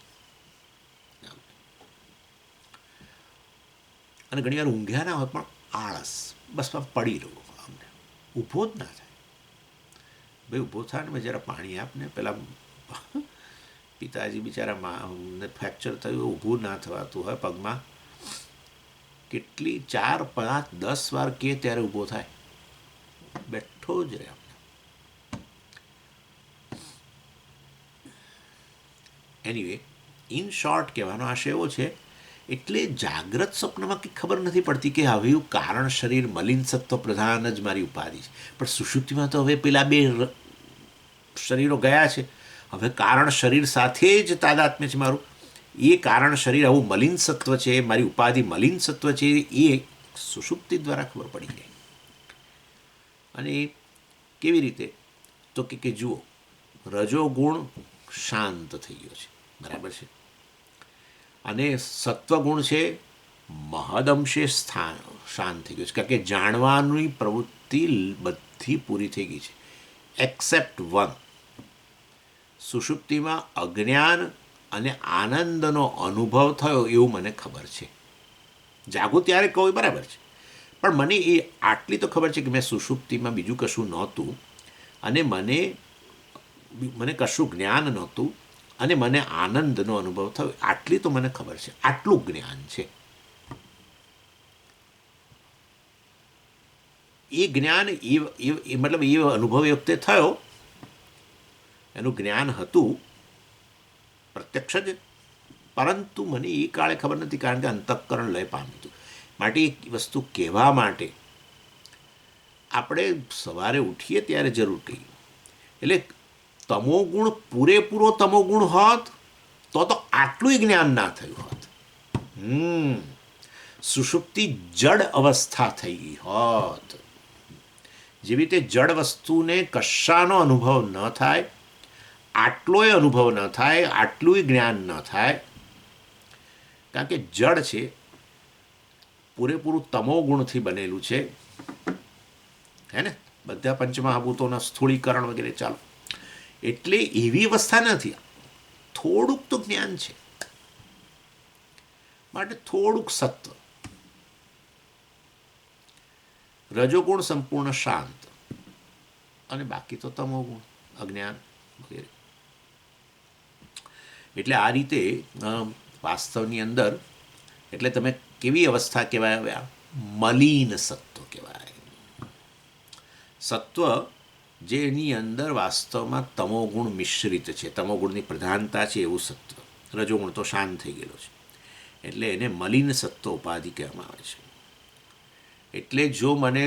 Speaker 1: અને ઘણી વાર ઊંઘ્યા ના હોય પણ આળસ, બસ પડી રહું, અમને ઊભો જ ના થાય. ભાઈ ઊભો થાય ને જરા પાણી આપને. પેલા પિતાજી બિચારા ફ્રેક્ચર થયું, ઊભું ના થવાતું હોય પગમાં, કેટલી 4, 5, 10 વાર કે ત્યારે ઊભો થાય, બેઠો જ રહે. એનીવે, ઇન શોર્ટ કહેવાનો આશય એવો છે, એટલે જાગ્રત સ્વપ્નમાં કંઈ ખબર નથી પડતી કે હવે કારણ શરીર મલિન સત્વ પ્રધાન જ મારી ઉપાધિ છે. પણ સુષુપ્તિમાં તો હવે પેલા 2 શરીરો ગયા છે, હવે કારણ શરીર સાથે જ તાદાત્મ્ય છે મારું. એ કારણ શરીર આવું મલિન સત્વ છે, મારી ઉપાધિ મલિન સત્વ છે, એ સુષુપ્તિ દ્વારા ખબર પડી ગઈ. અને કેવી રીતે? તો કે જુઓ, રજોગુણ શાંત થઈ ગયો છે, બરાબર છે, અને સત્વગુણ છે મહદઅંશે શાંત થઈ ગયો છે, કારણ કે જાણવાની પ્રવૃત્તિ બધી પૂરી થઈ ગઈ છે એક્સેપ્ટ 1. સુષુપ્તિમાં અજ્ઞાન અને આનંદનો અનુભવ થયો એવું મને ખબર છે. જાગું ત્યારે કહું બરાબર છે, પણ મને એ આટલી તો ખબર છે કે મેં સુષુપ્તિમાં બીજું કશું નહોતું, અને મને કશું જ્ઞાન નહોતું, અને મને આનંદનો અનુભવ થયો, આટલી તો મને ખબર છે. આટલું જ્ઞાન છે. એ જ્ઞાન મતલબ એ અનુભવ એ વખતે થયો, એનું જ્ઞાન હતું પ્રત્યક્ષ જ, પરંતુ મને એ કાળે ખબર નથી, કારણ કે અંતઃકરણ લય પામ્યું હતું. માટે એક વસ્તુ કહેવા માટે આપણે સવારે ઉઠીએ ત્યારે જરૂર કહીએ. એટલે તમોગુણ પૂરેપૂરો તમોગુણ હોત તો આટલું જ્ઞાન ના થયું હોત. સુષુપ્તિ જડ અવસ્થા થઈ ગઈ હોત. જેવી રીતે જડ વસ્તુને કશાનો અનુભવ ન થાય, આટલોય અનુભવ ન થાય, આટલું જ્ઞાન ન થાય, કારણ કે જડ છે, પૂરેપૂરું તમોગુણથી બનેલું છે, હે ને, બધા પંચમહાભૂતોના સ્થૂળીકરણ વગેરે ચાલો. એટલે એવી અવસ્થા નથી, થોડુંક તો જ્ઞાન છે, માટે થોડુંક સત્વ. રજોગુણ સંપૂર્ણ શાંત, અને બાકી તો તમોગુણ, અજ્ઞાન વગેરે. એટલે આ રીતે વાસ્તવની અંદર, એટલે તમે કેવી અવસ્થા કહેવાય? મલિન સત્વ કહેવાય. સત્વ જેની અંદર વાસ્તવમાં તમોગુણ મિશ્રિત છે, તમોગુણની પ્રધાનતા છે, એવું સત્વ. રજોગુણ તો શાંત થઈ ગયેલો છે, એટલે એને મલિન સત્વ ઉપાધિ કહેવામાં આવે છે. એટલે જો મને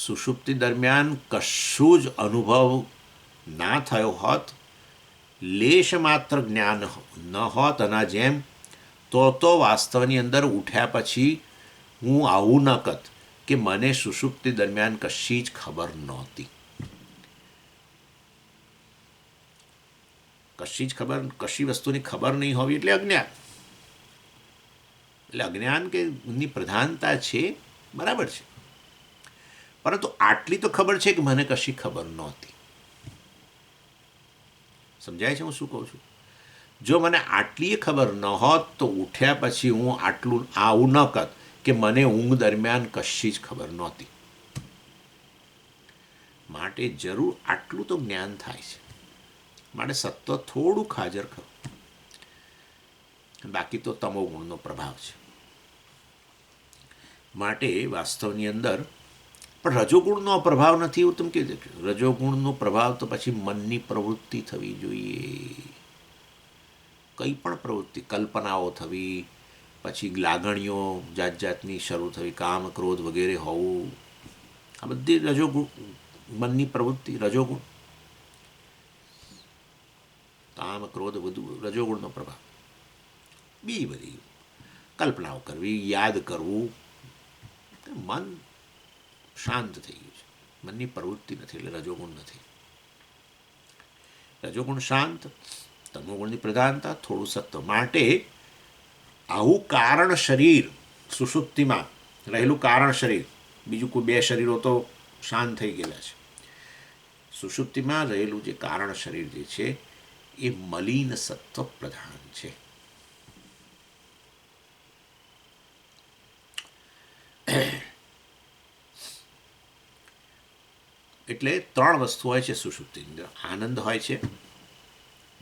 Speaker 1: સુષુપ્તિ દરમિયાન કશું જ અનુભવ ના થયો હોત, લેશ માત્ર જ્ઞાન ન હોત આના જેમ, તો વાસ્તવની અંદર ઉઠ્યા પછી હું આવું ન કત કે મને સુષુપ્તિ દરમિયાન કશી જ ખબર નહોતી. કશી વસ્તુની ખબર નહીં હોવી એટલે અજ્ઞાન. એટલે અજ્ઞાન કે ની પ્રધાનતા છે, બરાબર છે, પરંતુ આટલી તો ખબર છે કે મને કશી ખબર નહોતી. સમજાય છે હું શું કહું છું? જો મને આટલી ખબર ન હોત તો ઉઠ્યા પછી હું આવું ન કત કે મને ઊંઘ દરમિયાન કશી જ ખબર નહોતી. માટે જરૂર આટલું તો જ્ઞાન થાય છે, માટે સત્વ થોડુંક હાજર ખરું, બાકી તો તમોગુણનો પ્રભાવ છે. માટે વાસ્તવની અંદર પણ રજોગુણનો પ્રભાવ નથી એવું તમે કહી દે. રજોગુણનો પ્રભાવ તો પછી મનની પ્રવૃત્તિ થવી જોઈએ. કંઈ પણ પ્રવૃત્તિ, કલ્પનાઓ થવી, પછી લાગણીઓ જાત જાતની શરૂ થવી, કામ ક્રોધ વગેરે હોવું, આ બધી રજોગુણ, મનની પ્રવૃત્તિ રજોગુણ. કામ ક્રોધ બધું રજોગુણનો પ્રભાવ. બીજી બધી કલ્પનાઓ કરવી, યાદ કરવું, મન શાંત થઈ ગયું છે, મનની પ્રવૃત્તિ નથી, એટલે રજોગુણ નથી. રજોગુણ શાંત, તમોગુણની પ્રધાનતા, થોડું સત્વ. માટે આવું કારણ શરીર, સુષુપ્તિમાં રહેલું કારણ શરીર, બીજું કોઈ બે શરીરો તો શાંત થઈ ગયેલા છે. સુષુપ્તિમાં રહેલું જે કારણ શરીર જે છે એ મલિન સત્વ પ્રધાન છે. એટલે ત્રણ વસ્તુ હોય છે સુષુપ્તિની અંદર. આનંદ હોય છે,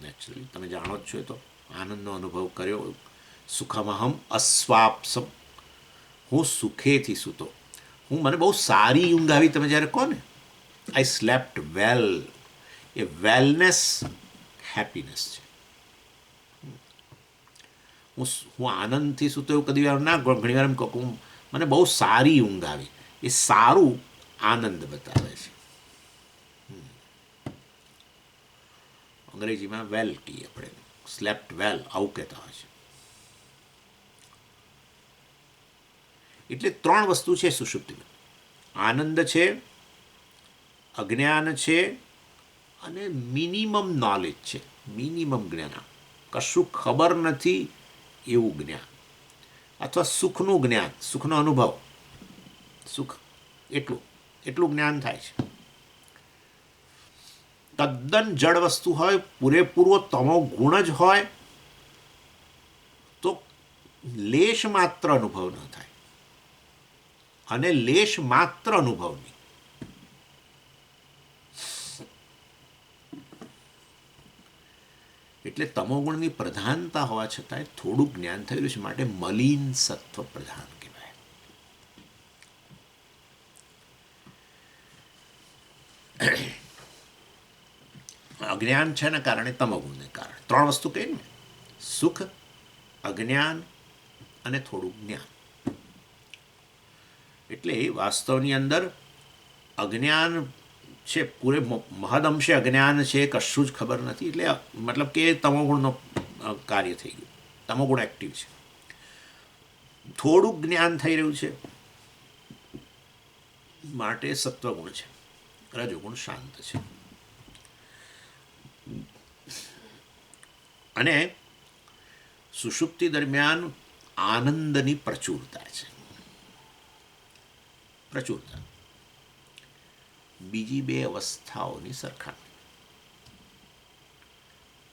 Speaker 1: નેચરલી તમે જાણો જ છો, એ તો આનંદનો અનુભવ કર્યો. સુખમહમ અસ્વાપ્સમ, હું સુખેથી સૂતો, મને બહુ સારી ઊંઘ આવી. તમે જ્યારે કહો ને આઈ સ્લેપ્ટ વેલ, એ વેલનેસ હેપીનેસ છે. હું આનંદથી સૂતો એવું કદી વાર ના, ઘણી વાર એમ કહું મને બહુ સારી ઊંઘ આવી. એ સારું આનંદ બતાવે છે. અંગ્રેજીમાં વેલ કહીએ આપણે, સ્લેપ્ટ વેલ આવું કહેતા હોય છે. એટલે ત્રણ વસ્તુ છે સુષુપ્તિમાં. આનંદ છે, અજ્ઞાન છે, અને મિનિમમ નોલેજ છે, મિનિમમ જ્ઞાન. કશું ખબર નથી એવું જ્ઞાન, અથવા સુખનું જ્ઞાન, સુખનો અનુભવ, સુખ એટલું જ્ઞાન થાય છે. તદ્દન જડ વસ્તુ હોય, પૂરેપૂરો તમો ગુણ જ હોય તો લેશ માત્ર અનુભવ ન થાય. અને લેશ માત્ર અનુભવની. એટલે તમોગુણની પ્રધાનતા હોવા છતાંય થોડું જ્ઞાન થયેલું છે, માટે મલિન સત્વ પ્રધાન કહેવાય. અજ્ઞાન છે ને કારણે તમોગુણને કારણે ત્રણ વસ્તુ કહી ને, સુખ, અજ્ઞાન અને થોડું જ્ઞાન. એટલે વાસ્તવની અંદર અજ્ઞાન છે, પૂરે મહદઅંશે અજ્ઞાન છે, કશું જ ખબર નથી. એટલે મતલબ કે તમોગુણનો કાર્ય થઈ ગયું, તમોગુણ એક્ટિવ છે. થોડુંક જ્ઞાન થઈ રહ્યું છે માટે સત્વગુણ છે, રજોગુણ શાંત છે. અને સુષુપ્તિ દરમિયાન આનંદની પ્રચુરતા છે. પ્રચુરતા બીજી બે અવસ્થાઓની સરખામણી.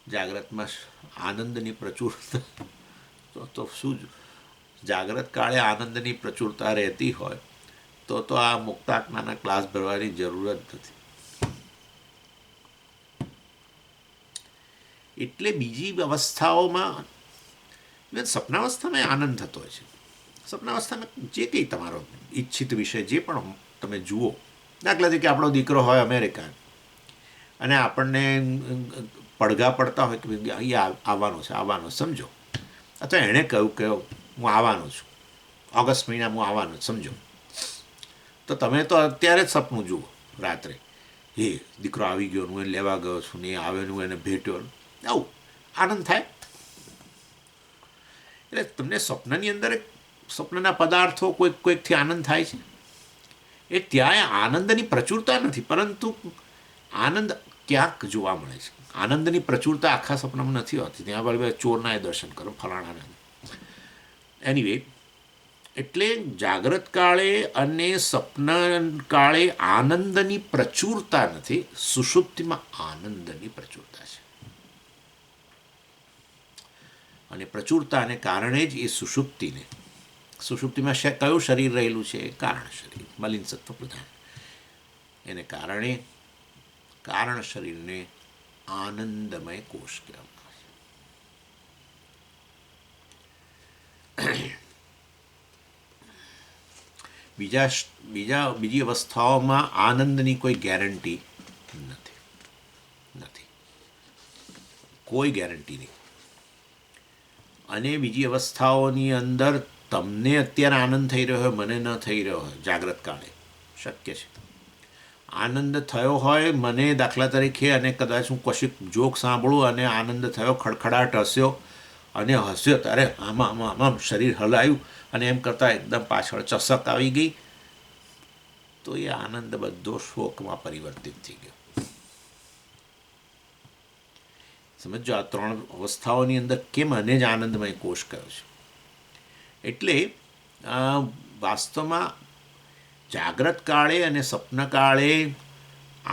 Speaker 1: જાગ્રતમાં આનંદની પ્રચુરતા તો શું, જાગ્રત કાળે આનંદની પ્રચુરતા રહેતી હોય તો આ મુક્તાત્માના ક્લાસ ભરવાની જરૂરત નથી. એટલે બીજી અવસ્થાઓમાં, સપનાવસ્થામાં આનંદ થતો હોય છે. સપનાવસ્થામાં જે કંઈ તમારો ઈચ્છિત વિષય જે પણ તમે જુઓ, દાખલા તરીકે આપણો દીકરો હોય અમેરિકા અને આપણને પડઘા પડતા હોય કે અહીંયા આવવાનો સમજો, અથવા એણે કહ્યું કે હું આવવાનો છું, ઓગસ્ટ મહિનામાં હું આવવાનો સમજો, તો તમે તો અત્યારે જ સપનું જુઓ રાત્રે, એ દીકરો આવી ગયો, હું એને લેવા ગયો છું, ને આવે હું એને ભેટ્યો, આવું આનંદ થાય. એટલે તમને સ્વપ્નની અંદર સ્વપ્નના પદાર્થો કોઈકથી આનંદ થાય છે. એ ત્યાં આનંદની પ્રચુરતા નથી, પરંતુ આનંદ ક્યાંક જોવા મળે છે. આનંદની પ્રચુરતા આખા સપનામાં નથી હોતી. ત્યાં બરાબર ચોરના એ દર્શન કરો, ફલાણાના. એનીવે, એટલે જાગ્રત કાળે અને સ્વપ્ન કાળે આનંદની પ્રચુરતા નથી, સુષુપ્તિમાં આનંદની પ્રચુરતા છે. અને પ્રચુરતાને કારણે જ એ સુષુપ્તિમાં કયું શરીર રહેલું છે? કારણ શરીર, મલિન સત્વ પ્રધાન. એને કારણે કારણ શરીરને આનંદમય કોષ કહેવામાં આવે. બીજી અવસ્થાઓમાં આનંદની કોઈ ગેરંટી નથી નથી કોઈ ગેરંટી નહીં. અને બીજી અવસ્થાઓની અંદર તમને અત્યારે આનંદ થઈ રહ્યો હોય, મને ન થઈ રહ્યો હોય, જાગ્રત કાળે શક્ય છે. આનંદ થયો હોય મને દાખલા તરીકે, અને કદાચ હું કશીક જોક સાંભળું અને આનંદ થયો, ખડખડાટ હસ્યો અને હસ્યો ત્યારે આમ શરીર હલાયું અને એમ કરતાં એકદમ પાછળ ચસક આવી ગઈ, તો એ આનંદ બધો શોકમાં પરિવર્તિત થઈ ગયો. સમજો આ ત્રણ અવસ્થાઓની અંદર કેમ અને જ આનંદમય કોષ કયો છે. એટલે વાસ્તવમાં જાગ્રત કાળે અને સ્વપ્ન કાળે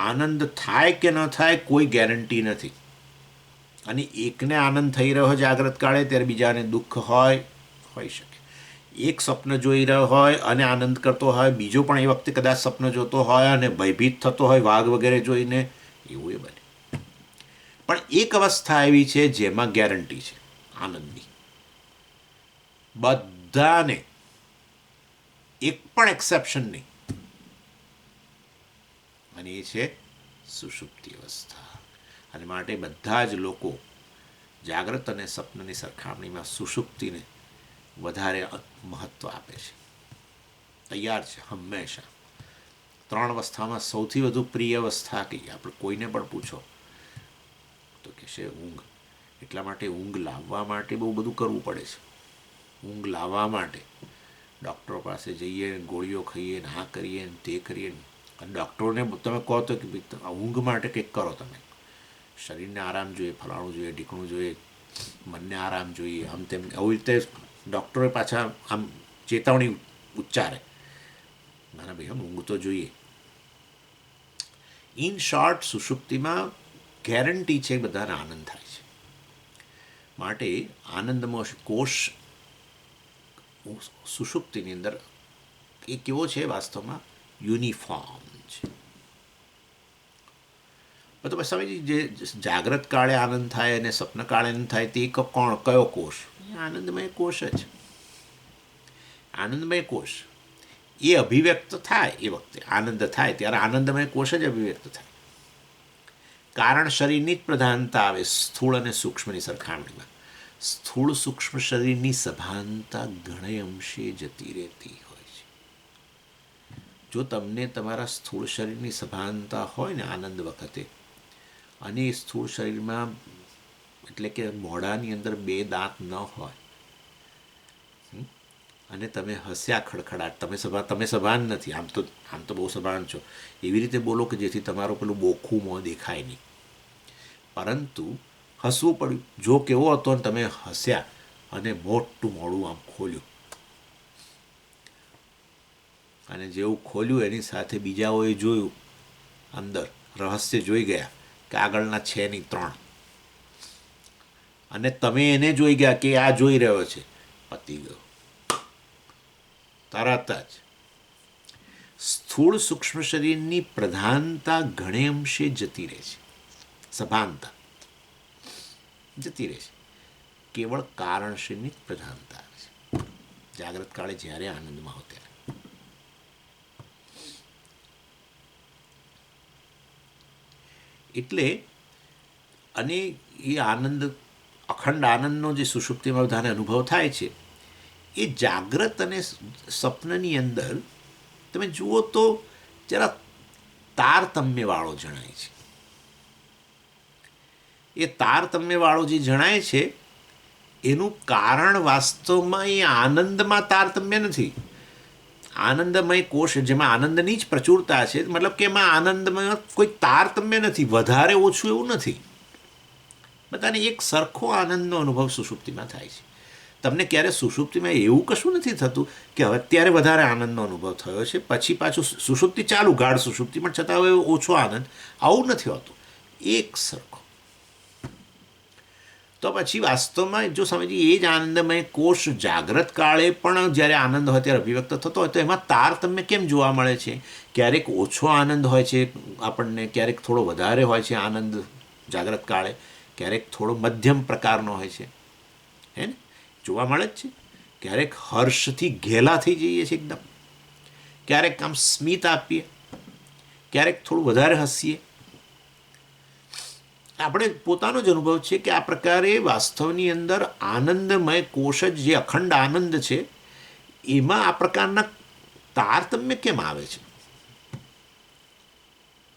Speaker 1: આનંદ થાય કે ન થાય કોઈ ગેરંટી નથી. અને એકને આનંદ થઈ રહ્યો જાગ્રત કાળે ત્યારે બીજાને દુઃખ હોઈ શકે. એક સ્વપ્ન જોઈ રહ્યો હોય અને આનંદ કરતો હોય, બીજો પણ એ વખતે કદાચ સ્વપ્ન જોતો હોય અને ભયભીત થતો હોય વાઘ વગેરે જોઈને, એવું એ બને. પણ એક અવસ્થા એવી છે જેમાં ગેરંટી છે આનંદની, બધાને, એક પણ એક્સેપ્શન નહીં, અને એ છે સુષુપ્તિ અવસ્થા. અને માટે બધા જ લોકો જાગ્રત અને સ્વપ્નની સરખામણીમાં સુષુપ્તિને વધારે મહત્ત્વ આપે છે, તૈયાર છે હંમેશા. ત્રણ અવસ્થામાં સૌથી વધુ પ્રિય અવસ્થા કહીએ આપણે, કોઈને પણ પૂછો તો કહેશે ઊંઘ. એટલા માટે ઊંઘ લાવવા માટે બહુ બધું કરવું પડે છે. ઊંઘ લાવવા માટે ડૉક્ટરો પાસે જઈએ, ગોળીઓ ખાઈએ, ને આ કરીએ ને તે કરીએ. અને ડૉક્ટરોને તમે કહો તો કે ઊંઘ માટે કંઈક કરો, તમે શરીરને આરામ જોઈએ, ફલાણું જોઈએ, ઢીકણું જોઈએ, મનને આરામ જોઈએ, આમ તેમ આવી રીતે ડૉક્ટરોએ પાછા આમ ચેતવણી ઉચ્ચારે, ના ભાઈ ઊંઘ તો જોઈએ. ઇન શોર્ટ, સુષુપ્તિમાં ગેરંટી છે બધાને આનંદ થાય છે. માટે આનંદમય કોષ સુષુપ્તિની અંદર એ કેવો છે વાસ્તવમાં? યુનિફોર્મ છે. તો પછી સમજી, જે જાગ્રત કાળે આનંદ થાય અને સ્વપ્ન કાળે આનંદ થાય તે કયો કોષ? આનંદમય કોષ જ. આનંદમય કોષ એ અભિવ્યક્ત થાય, એ વખતે આનંદ થાય ત્યારે આનંદમય કોષ જ અભિવ્યક્ત થાય. કારણ શરીરની જ પ્રધાનતા આવે સ્થૂળ અને સૂક્ષ્મની સરખામણીમાં. સ્થૂળ સૂક્ષ્મ શરીરની સભાનતા ઘણે અંશે જતી રહેતી હોય છે. જો તમને તમારા સ્થૂળ શરીરની સભાનતા હોય ને આનંદ વખતે, અને એ સ્થૂળ શરીરમાં એટલે કે મોઢાની અંદર 2 દાંત ન હોય, અને તમે હસ્યા ખડખડાટ, તમે સભાન નથી, આમ તો બહુ સભાન છો, એવી રીતે બોલો કે જેથી તમારું પેલું બોખું મોં દેખાય નહીં, પરંતુ હસવું પડ્યું. જો કેવો હતો ને તમે હસ્યા અને મોટું મોડું આમ ખોલ્યું, અને જેવું ખોલ્યું એની સાથે બીજાઓએ જોયું, અંદર રહસ્ય જોઈ ગયા કે આગળના છે નહીં 3, અને તમે એને જોઈ ગયા કે આ જોઈ રહ્યો છે, પતી ગયો તરત જ. સ્થૂળ સૂક્ષ્મ શરીરની પ્રધાનતા ઘણે અંશે જતી રહે છે, સભાનતા જતી રહે છે. કેવળ કારણ શરીરની પ્રધાનતા આવે છે જાગ્રત કાળે, જ્યારે આનંદમાં હો ત્યારે. એટલે અને એ આનંદ, અખંડ આનંદનો જે સુષુપ્તિમાં બધાને અનુભવ થાય છે, એ જાગ્રત અને સ્વપ્નની અંદર તમે જુઓ તો જરા તારતમ્યવાળો જણાય છે. એ તારતમ્યવાળો જે જણાય છે એનું કારણ વાસ્તવમાં એ આનંદમાં તારતમ્ય નથી. આનંદમય કોષ જેમાં આનંદની જ પ્રચુરતા છે, મતલબ કે એમાં આનંદમાં કોઈ તારતમ્ય નથી, વધારે ઓછું એવું નથી. બધાને એક સરખો આનંદનો અનુભવ સુષુપ્તિમાં થાય છે. તમને ક્યારે સુષુપ્તિમાં એવું કશું નથી થતું કે હવે અત્યારે વધારે આનંદનો અનુભવ થયો છે, પછી પાછું સુષુપ્તિ ચાલુ, ગાઢ સુષુપ્તિ, પણ છતાં હવે ઓછો આનંદ, આવું નથી હોતું, એક સરખો. તો પછી વાસ્તવમાં જો સમજીએ, એ જ આનંદમય કોષ જાગ્રત કાળે પણ જ્યારે આનંદ હોય ત્યારે અભિવ્યક્ત થતો હોય, તો એમાં તારતમ્ય કેમ જોવા મળે છે? ક્યારેક ઓછો આનંદ હોય છે આપણને, ક્યારેક થોડો વધારે હોય છે આનંદ જાગ્રત કાળે, ક્યારેક થોડો મધ્યમ પ્રકારનો હોય છે, હે ને, જોવા મળે જ છે. ક્યારેક હર્ષથી ઘેલા થઈ જઈએ છીએ એકદમ, ક્યારેક આમ સ્મિત આપીએ, ક્યારેક થોડું વધારે હસીએ. આપણે પોતાનો જ અનુભવ છે કે આ પ્રકારે વાસ્તવની અંદર આનંદમય કોશ જ જે અખંડ આનંદ છે એમાં આ પ્રકારના તારતમ્ય કેમ આવે છે?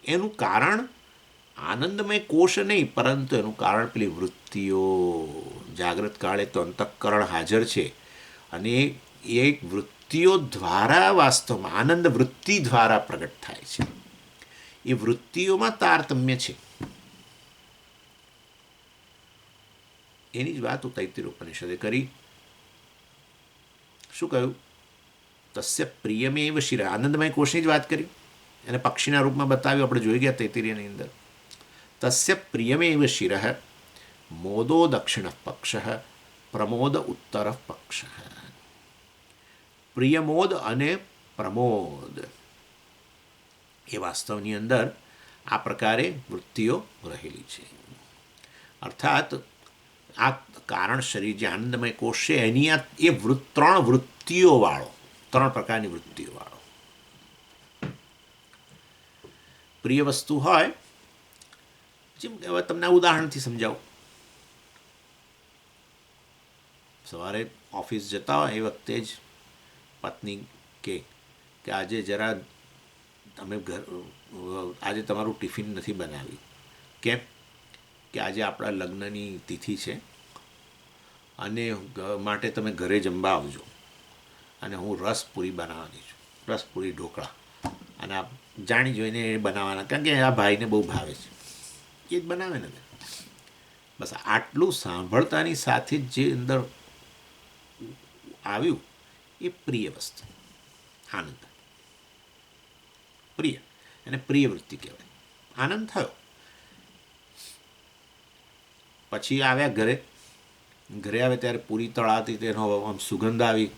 Speaker 1: એનું કારણ આનંદમય કોશ નહીં, પરંતુ એનું કારણ પેલી વૃત્તિઓ. જાગ્રત કાળે તો અંતઃકરણ હાજર છે અને એ વૃત્તિઓ દ્વારા વાસ્તવમાં આનંદ વૃત્તિ દ્વારા પ્રગટ થાય છે. એ વૃત્તિઓમાં તારતમ્ય છે. એની જ વાત તૈત્તિર ઉપનિષદે કરી. શું કહ્યું? તસ્ય પ્રિયમેવ શિર. આનંદમય કોષની જ વાત કરી, એને પક્ષીના રૂપમાં બતાવ્યું, આપણે જોઈ ગયા તૈત્તિરીયની અંદર. તસ્ય પ્રિયમેવ શિર મોદો દક્ષિણ પક્ષ પ્રમોદ ઉત્તર પક્ષ. પ્રિયમોદ અને પ્રમોદ એ વાસ્તવની અંદર આ પ્રકારે વૃત્તિઓ રહેલી છે. અર્થાત આ કારણ શરીર જે આનંદમય કોષ છે એની એ ત્રણ વૃત્તિઓવાળો, ત્રણ પ્રકારની વૃત્તિઓવાળો પ્રિય વસ્તુ હોય. જેમ હવે તમને ઉદાહરણથી સમજાવું. સવારે ઓફિસ જતા હોય એ વખતે જ પત્ની કે આજે જરા તમે આજે તમારું ટિફિન નથી બનાવ્યું. કેમ? કે આજે આપણા લગ્નની તિથિ છે અને માટે તમે ઘરે જમવા આવજો અને હું રસપૂરી બનાવવાની છું, રસપૂરી ઢોકળા. અને આ જાણી જોઈને બનાવવાના, કારણ કે આ ભાઈને બહુ ભાવે છે, એ જ બનાવે ને. બસ આટલું સાંભળતાની સાથે જ જે અંદર આવ્યું એ પ્રિય વસ્તુ, આનંદ. પ્રિય, એને પ્રિય વૃત્તિ કહેવાય. આનંદ થયો. પછી આવ્યા ઘરે આવે ત્યારે પૂરી તળાતી, તેનો આમ સુગંધ આવી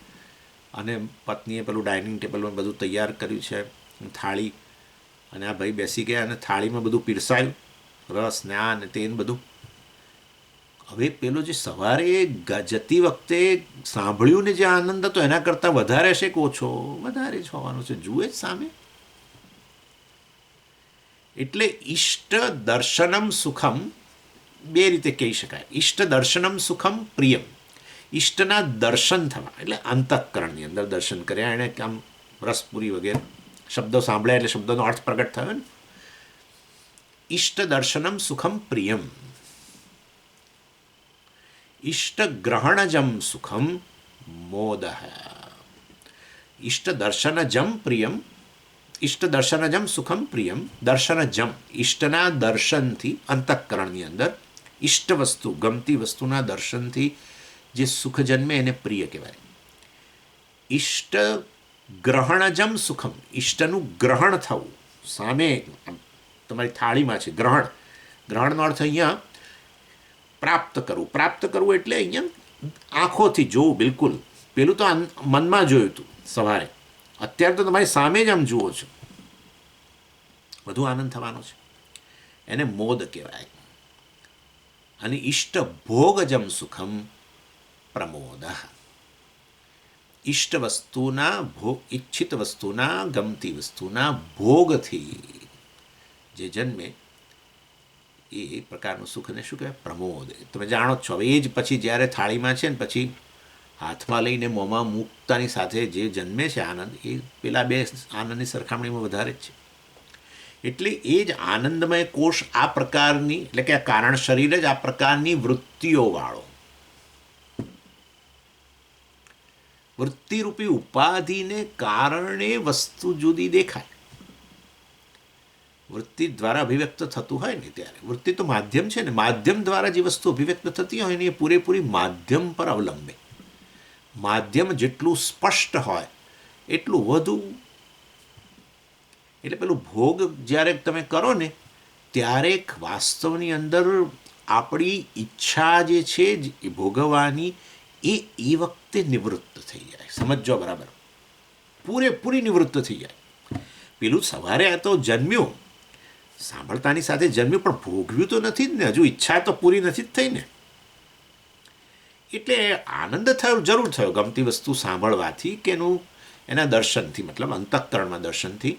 Speaker 1: અને પત્નીએ પેલું ડાઇનિંગ ટેબલમાં બધું તૈયાર કર્યું છે, થાળી. અને આ ભાઈ બેસી ગયા અને થાળીમાં બધું પીરસાયું, રસ ને આ ને તે બધું. હવે પેલો જે સવારે જતી વખતે સાંભળ્યું ને જે આનંદ હતો એના કરતાં વધારે છે કે ઓછો? વધારે જ હોવાનો છે. જુએ જ સામે. એટલે ઈષ્ટ દર્શનમ સુખમ બે રીતે કહી શકાય. ઈષ્ટ દર્શનમ સુખમ પ્રિયમ. ઈષ્ટના દર્શન થવા એટલે અંતઃકરણની અંદર દર્શન કર્યા, એણે આમ રસપુરી વગેરે શબ્દો સાંભળ્યા એટલે શબ્દોનો અર્થ પ્રગટ થયો ને. ઈષ્ટ દર્શનમ સુખમ પ્રિયમ. ઈષ્ટ ગ્રહણજમ સુખમ મોદ. ઈષ્ટ દર્શનજમ પ્રિયમ. ઈષ્ટ દર્શનજમ સુખમ પ્રિયમ. દર્શનજમ ઈષ્ટના દર્શનથી અંતઃકરણની અંદર ઈષ્ટ વસ્તુ, ગમતી વસ્તુના દર્શનથી જે સુખ જન્મે એને પ્રિય કહેવાય. ઈષ્ટ ગ્રહણજમ સુખમ. ઈષ્ટનું ગ્રહણ થવું, સામે તમારી થાળીમાં છે ગ્રહણ. ગ્રહણનો અર્થ અહીંયા પ્રાપ્ત કરવું. પ્રાપ્ત કરવું એટલે અહીંયા આંખોથી જોવું. બિલકુલ પેલું તો મનમાં જોયું હતું સવારે, અત્યારે તો તમારી સામે જ આમ જુઓ છો. વધુ આનંદ થવાનો છે. એને મોદ કહેવાય. અને ઈષ્ટ ભોગજમ સુખમ પ્રમોદ. ઈષ્ટ વસ્તુના ઈચ્છિત વસ્તુના, ગમતી વસ્તુના ભોગથી જે જન્મે એ પ્રકારનું સુખને શું કહેવાય? પ્રમોદ. તમે જાણો જ છો. હવે એ જ પછી જ્યારે થાળીમાં છે ને પછી હાથમાં લઈને મોંમાં મૂકતાની સાથે જે જન્મે છે આનંદ, એ પેલા બે આનંદની સરખામણીમાં વધારે જ છે. એટલે એ જ આનંદમય કોષ આ પ્રકારની, એટલે કે આ કારણ શરીર જ આ પ્રકારની વૃત્તિઓવાળો, વૃત્તિરૂપી ઉપાધિને કારણે વસ્તુ જુદી દેખાય. વૃત્તિ દ્વારા અભિવ્યક્ત થતું હોય ને ત્યારે, વૃત્તિ તો માધ્યમ છે ને, માધ્યમ દ્વારા જે વસ્તુ અભિવ્યક્ત થતી હોય ને એ પૂરેપૂરી માધ્યમ પર અવલંબે. માધ્યમ જેટલું સ્પષ્ટ હોય એટલું વધુ. એટલે પેલું ભોગ જ્યારે તમે કરો ને ત્યારે વાસ્તવની અંદર આપણી ઈચ્છા જે છે એ ભોગવવાની એ વખતે નિવૃત્ત થઈ જાય. સમજો બરાબર, પૂરેપૂરી નિવૃત્ત થઈ જાય. પેલું સવારે આ તો જન્મ્યું, સાંભળતાની સાથે જન્મ્યું, પણ ભોગવ્યું તો નથી જ ને, હજુ ઈચ્છા તો પૂરી નથી જ થઈ ને. એટલે આનંદ થયો, જરૂર થયો ગમતી વસ્તુ સાંભળવાથી, કે એનું એના દર્શનથી, મતલબ અંતઃકરણમાં દર્શનથી.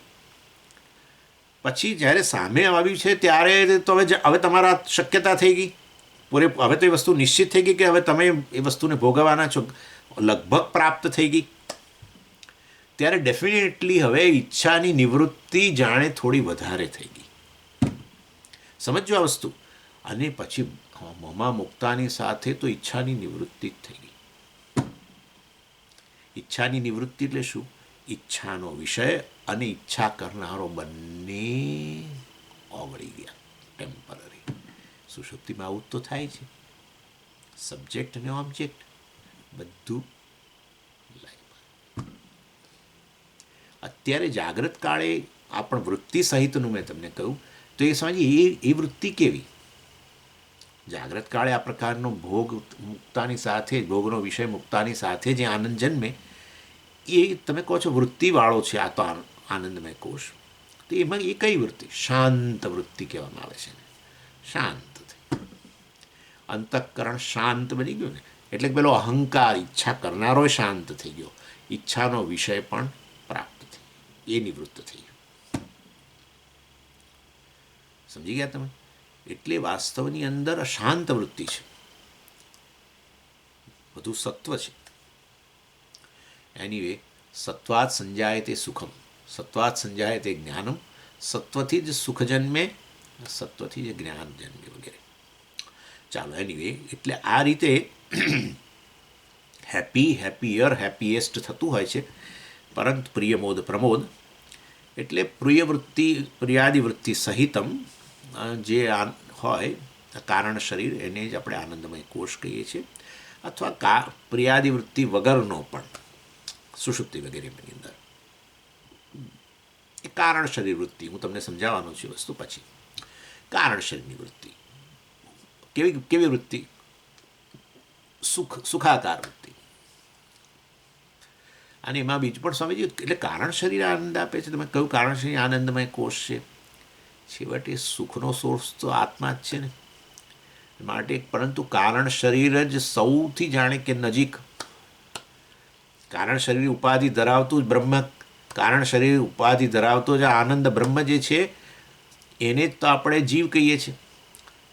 Speaker 1: પછી જ્યારે સામે આવ્યું છે ત્યારે તો હવે તમારા શક્યતા થઈ ગઈ હવે તો એ વસ્તુ નિશ્ચિત થઈ ગઈ કે હવે તમે એ વસ્તુને ભોગવવાના છો, લગભગ પ્રાપ્ત થઈ ગઈ. ત્યારે ડેફિનેટલી હવે ઈચ્છાની નિવૃત્તિ જાણે થોડી વધારે થઈ ગઈ. સમજો આ વસ્તુ. અને પછી મોંમાં મુક્તાની સાથે તો ઈચ્છાની નિવૃત્તિ જ થઈ ગઈ. ઈચ્છાની નિવૃત્તિ એટલે શું? ઈચ્છાનો વિષય અને ઈચ્છા કરનારો બંને ઓગળી ગયા, ટેમ્પરરી. સુષુપ્તિમાં આવું તો થાય છે. સબ્જેક્ટ અને ઓબ્જેક્ટ બધું. અત્યારે જાગ્રત કાળે આ પણ વૃત્તિ સહિતનું મેં તમને કહ્યું તો એ સમજીએ એ વૃત્તિ કેવી. જાગ્રત કાળે આ પ્રકારનો ભોગ મુક્તાની સાથે, ભોગનો વિષય મુક્તાની સાથે જે આનંદ જન્મે એ તમે કહો છો વૃત્તિવાળો છે આ તો આનંદમય કોષ. તો એમાં એ કઈ વૃત્તિ? શાંત વૃત્તિ કહેવામાં આવે છે. શાંત અંતઃકરણ શાંત બની ગયું ને, એટલે પેલો અહંકાર, ઈચ્છા કરનારો શાંત થઈ ગયો, ઈચ્છાનો વિષય પણ પ્રાપ્ત થઈ, એ નિવૃત્ત થઈ ગયો. સમજી ગયા તમે? એટલે વાસ્તવની અંદર શાંત વૃત્તિ છે, બધું સત્વ છે. એનીવે, સત્વાત સંજાય તે સુખમ, સત્વાત સંજાય તે જ્ઞાનમ, સત્વથી જ સુખ જન્મે, સત્વથી જ જ્ઞાન જન્મે વગેરે. ચાલો, એનીવે, એટલે આ રીતે હેપીયર, હેપીએસ્ટ થતું હોય છે. પરંતુ પ્રિયમોદ પ્રમોદ એટલે પ્રિયવૃત્તિ, પ્રિયાદિવૃત્તિ સહિતમ જે હોય કારણ શરીર, એને જ આપણે આનંદમય કોષ કહીએ છીએ. અથવા પ્રિયાદિવૃત્તિ વગરનો પણ સુષુપ્તિ વગેરેની અંદર એ કારણ શરીર વૃત્તિ, હું તમને સમજાવવાનો છું વસ્તુ પછી. કારણ શરીરની વૃત્તિ કેવી વૃત્તિ? સુખાકાર વૃત્તિ. અને એમાં બીજું પણ સ્વામીજી, એટલે કારણ શરીર આનંદ આપે છે. તમે કયું કારણ શરીર આનંદમય કોષ છે? છેવટે સુખનો સોર્સ તો આત્મા જ છે ને. માટે પરંતુ કારણ શરીર જ સૌથી જાણે કે નજીક, કારણ શરીર ઉપાધિ ધરાવતું જ બ્રહ્મ, કારણ શરીર ઉપાધિ ધરાવતો જ આનંદ બ્રહ્મ જે છે એને જ તો આપણે જીવ કહીએ છીએ.